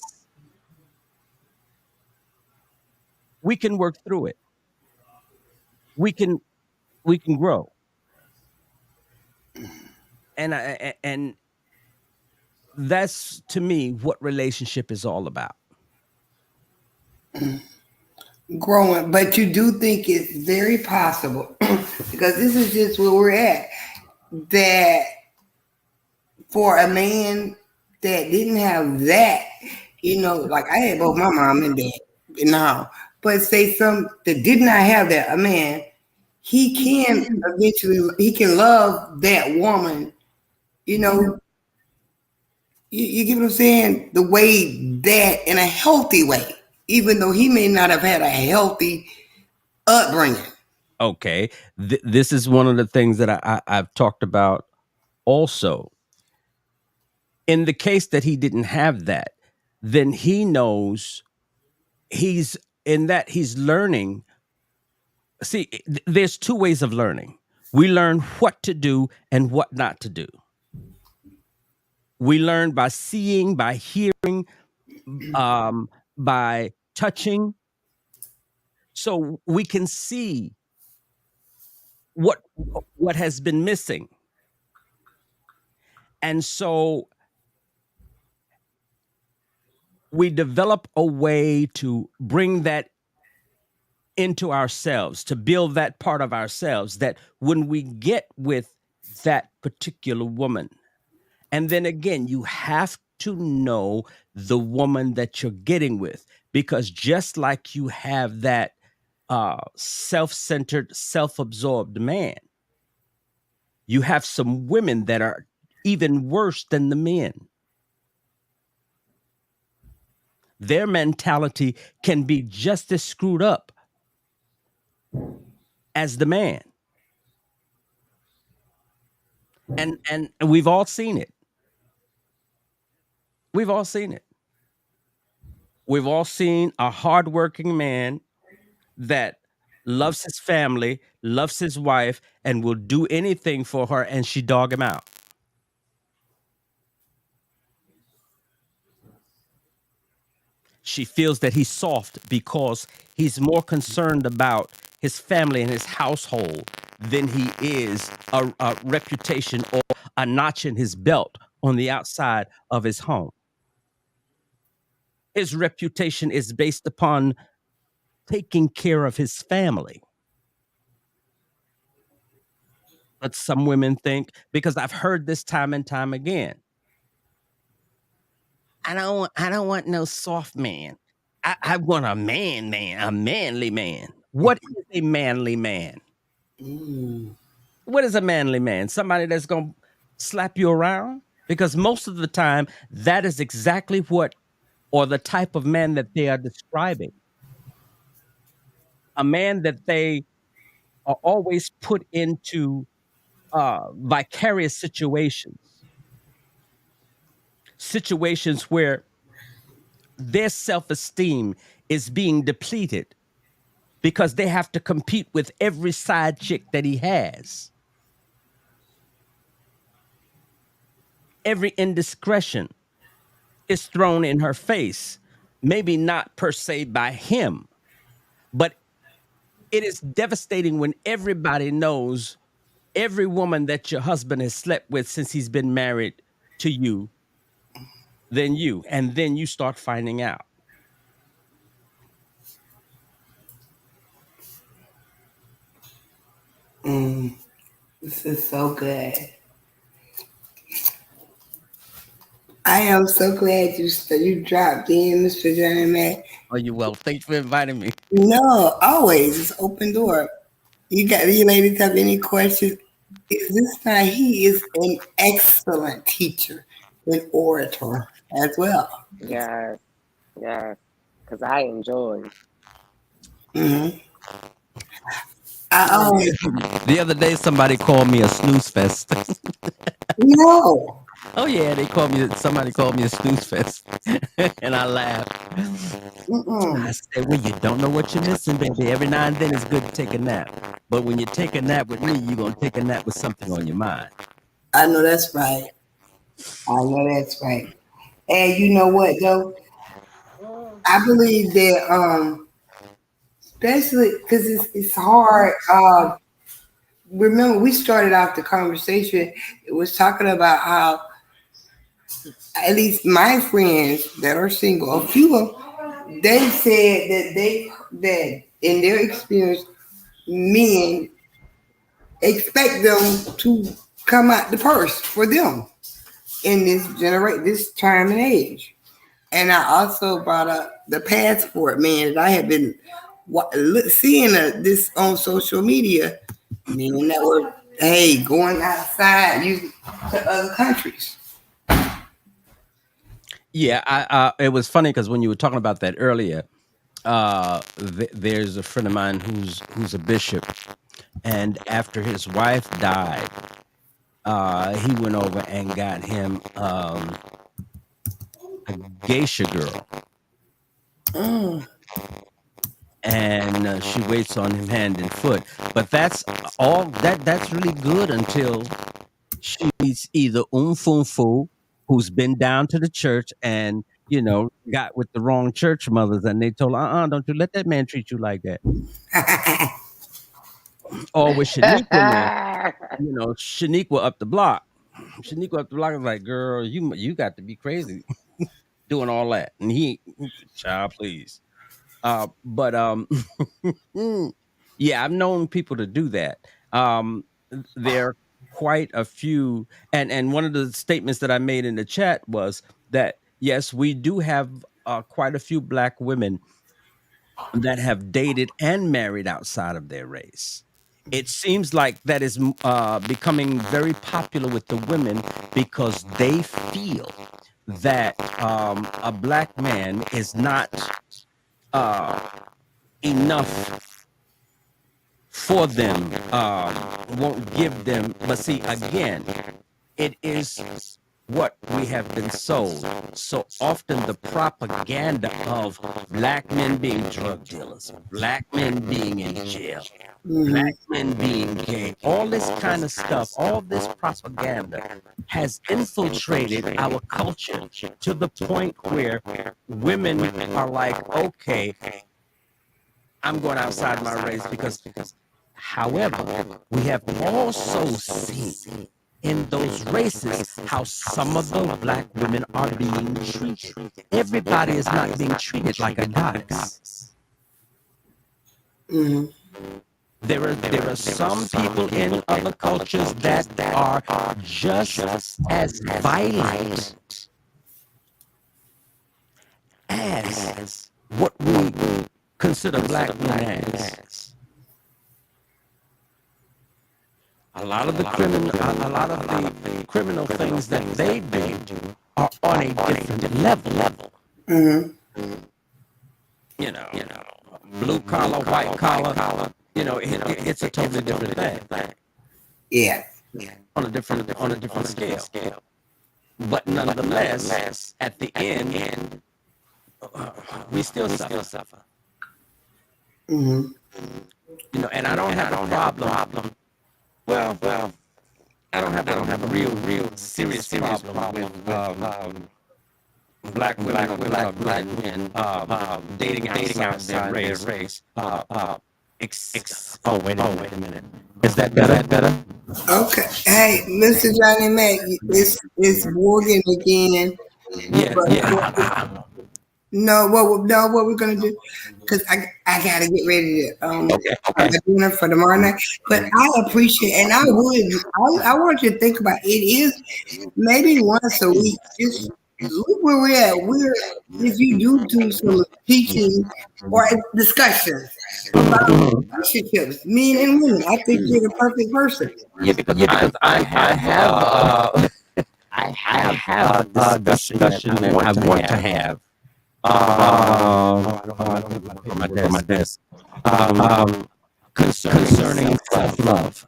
we can work through it. We can we can grow. And that's to me what relationship is all about. Growing, but you do think it's very possible because this is just where we're at, that for a man that didn't have that, like I had both my mom and dad now, but say some that did not have that, a man, he can eventually, he can love that woman, you know, you get what I'm saying? The way that, in a healthy way, even though he may not have had a healthy upbringing. Okay, this is one of the things that I've talked about also. In the case that he didn't have that, then he knows he's in that he's learning. See, there's two ways of learning. We learn what to do and what not to do. We learn by seeing, by hearing, by touching, so we can see what what has been missing. And so we develop a way to bring that into ourselves, to build that part of ourselves, that when we get with that particular woman, and then again, you have to know the woman that you're getting with, because just like you have that self-centered, self-absorbed man, you have some women that are even worse than the men. Their mentality can be just as screwed up as the man. And we've all seen it. We've all seen it. We've all seen a hardworking man that loves his family, loves his wife, and will do anything for her, and she dog him out. She feels that he's soft because he's more concerned about his family and his household than he is a reputation or a notch in his belt on the outside of his home. His reputation is based upon taking care of his family. But some women think, because I've heard this time and time again, I don't want no soft man. I want a manly man. What is a manly man? Mm. What is a manly man? Somebody that's gonna slap you around? Because most of the time, that is exactly what, or the type of man that they are describing. A man that they are always put into vicarious situations where their self-esteem is being depleted because they have to compete with every side chick that he has. Every indiscretion is thrown in her face, maybe not per se by him, but it is devastating when everybody knows every woman that your husband has slept with since he's been married to you, and then you start finding out. This is so good. I am so glad you dropped in, Mr. Johnny Mac. Oh, you well. Thanks for inviting me. No, always. It's open door. You ladies have any questions? He is an excellent teacher, an orator as well. Yes, yes, because I enjoy. hmm I always The other day, somebody called me a snooze fest. no. Oh yeah, somebody called me a snooze fest, and I laughed. I said, "Well, you don't know what you're missing, baby. Every now and then it's good to take a nap, but when you take a nap with me, you're gonna take a nap with something on your mind." I know that's right. And you know what though? I believe that especially because it's hard. Remember, we started off the conversation. It was talking about how, at least my friends that are single, a few of them, they said that in their experience, men expect them to come out the purse for them in this time and age. And I also brought up the passport man that I have been seeing this on social media, meaning that were going outside to other countries. Yeah, it was funny because when you were talking about that earlier, there's a friend of mine who's a bishop, and after his wife died, he went over and got him a geisha girl, and she waits on him hand and foot. But that's all. That's really good until she's either fun fu, who's been down to the church and got with the wrong church mothers, and they told her, don't you let that man treat you like that. Or with Shaniqua, Shaniqua up the block. Shaniqua up the block is like, girl, you got to be crazy doing all that. And child, please. But yeah, I've known people to do that. There are quite a few, and one of the statements that I made in the chat was that yes, we do have quite a few Black women that have dated and married outside of their race. It seems like that is becoming very popular with the women because they feel that a Black man is not uh, enough for them, won't give them. But see, again, it is what we have been sold. So often the propaganda of Black men being drug dealers, Black men being in jail, Black men being gay, all this kind of stuff, all this propaganda has infiltrated our culture to the point where women are like, okay, I'm going outside my race because, however, we have also seen in those races how some of the Black women are being treated. Everybody is not being treated like a goddess. Mhm. There are some people in other cultures that are just as violent as what we consider Black men as. A lot of the criminal things that they do are on a different level. Mhm. You know, blue collar, white collar. It's a totally different thing Yeah. on a different scale. But nonetheless, at the end, we still suffer. Mhm. And I don't have a problem. Well, I don't have a real serious problem with Black women or Black men dating outside their race. Oh, wait a minute. Is that better? Okay. Hey, Mr. Johnny Mac, it's Morgan again. Yeah. No, what we're gonna do? Because I gotta get ready to have a dinner for tomorrow night. But I appreciate, and I want you to think about it. Is maybe once a week. Just look where we're at. If you do some teaching or discussions about relationships, men and women, I think you're the perfect person. Yeah, because I have a discussion that I want to have. I don't have it on my desk. Concerning self-love.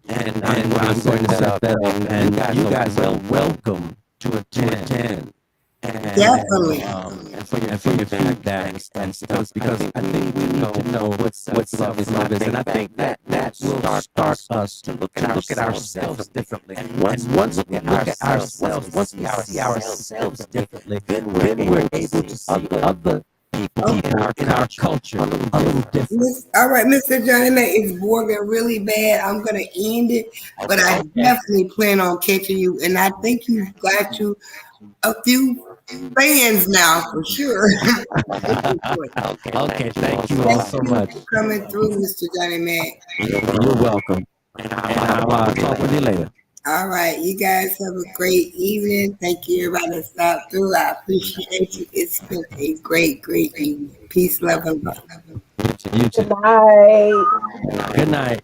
And I'm going to set that up, and you guys are welcome to attend. Definitely. And for your feedback and stuff, because I think we need to know what self-love is, and I think that will start us to look at ourselves differently. And once we look at ourselves, once we see ourselves differently, then we're able to see other people in our culture a little different. All right, Mr. Johnny Mac, it's boring really bad. I'm gonna end it, but I definitely plan on catching you, and I think you got you a few fans now for sure. Okay, thank you all so much. For coming through, Mr. Johnny Mac. You're welcome. And I'll talk with you later. All right, you guys have a great evening. Thank you, everybody that stopped through. I appreciate you. It's been a great evening. Peace, love, and love. You too. Good night. Good night.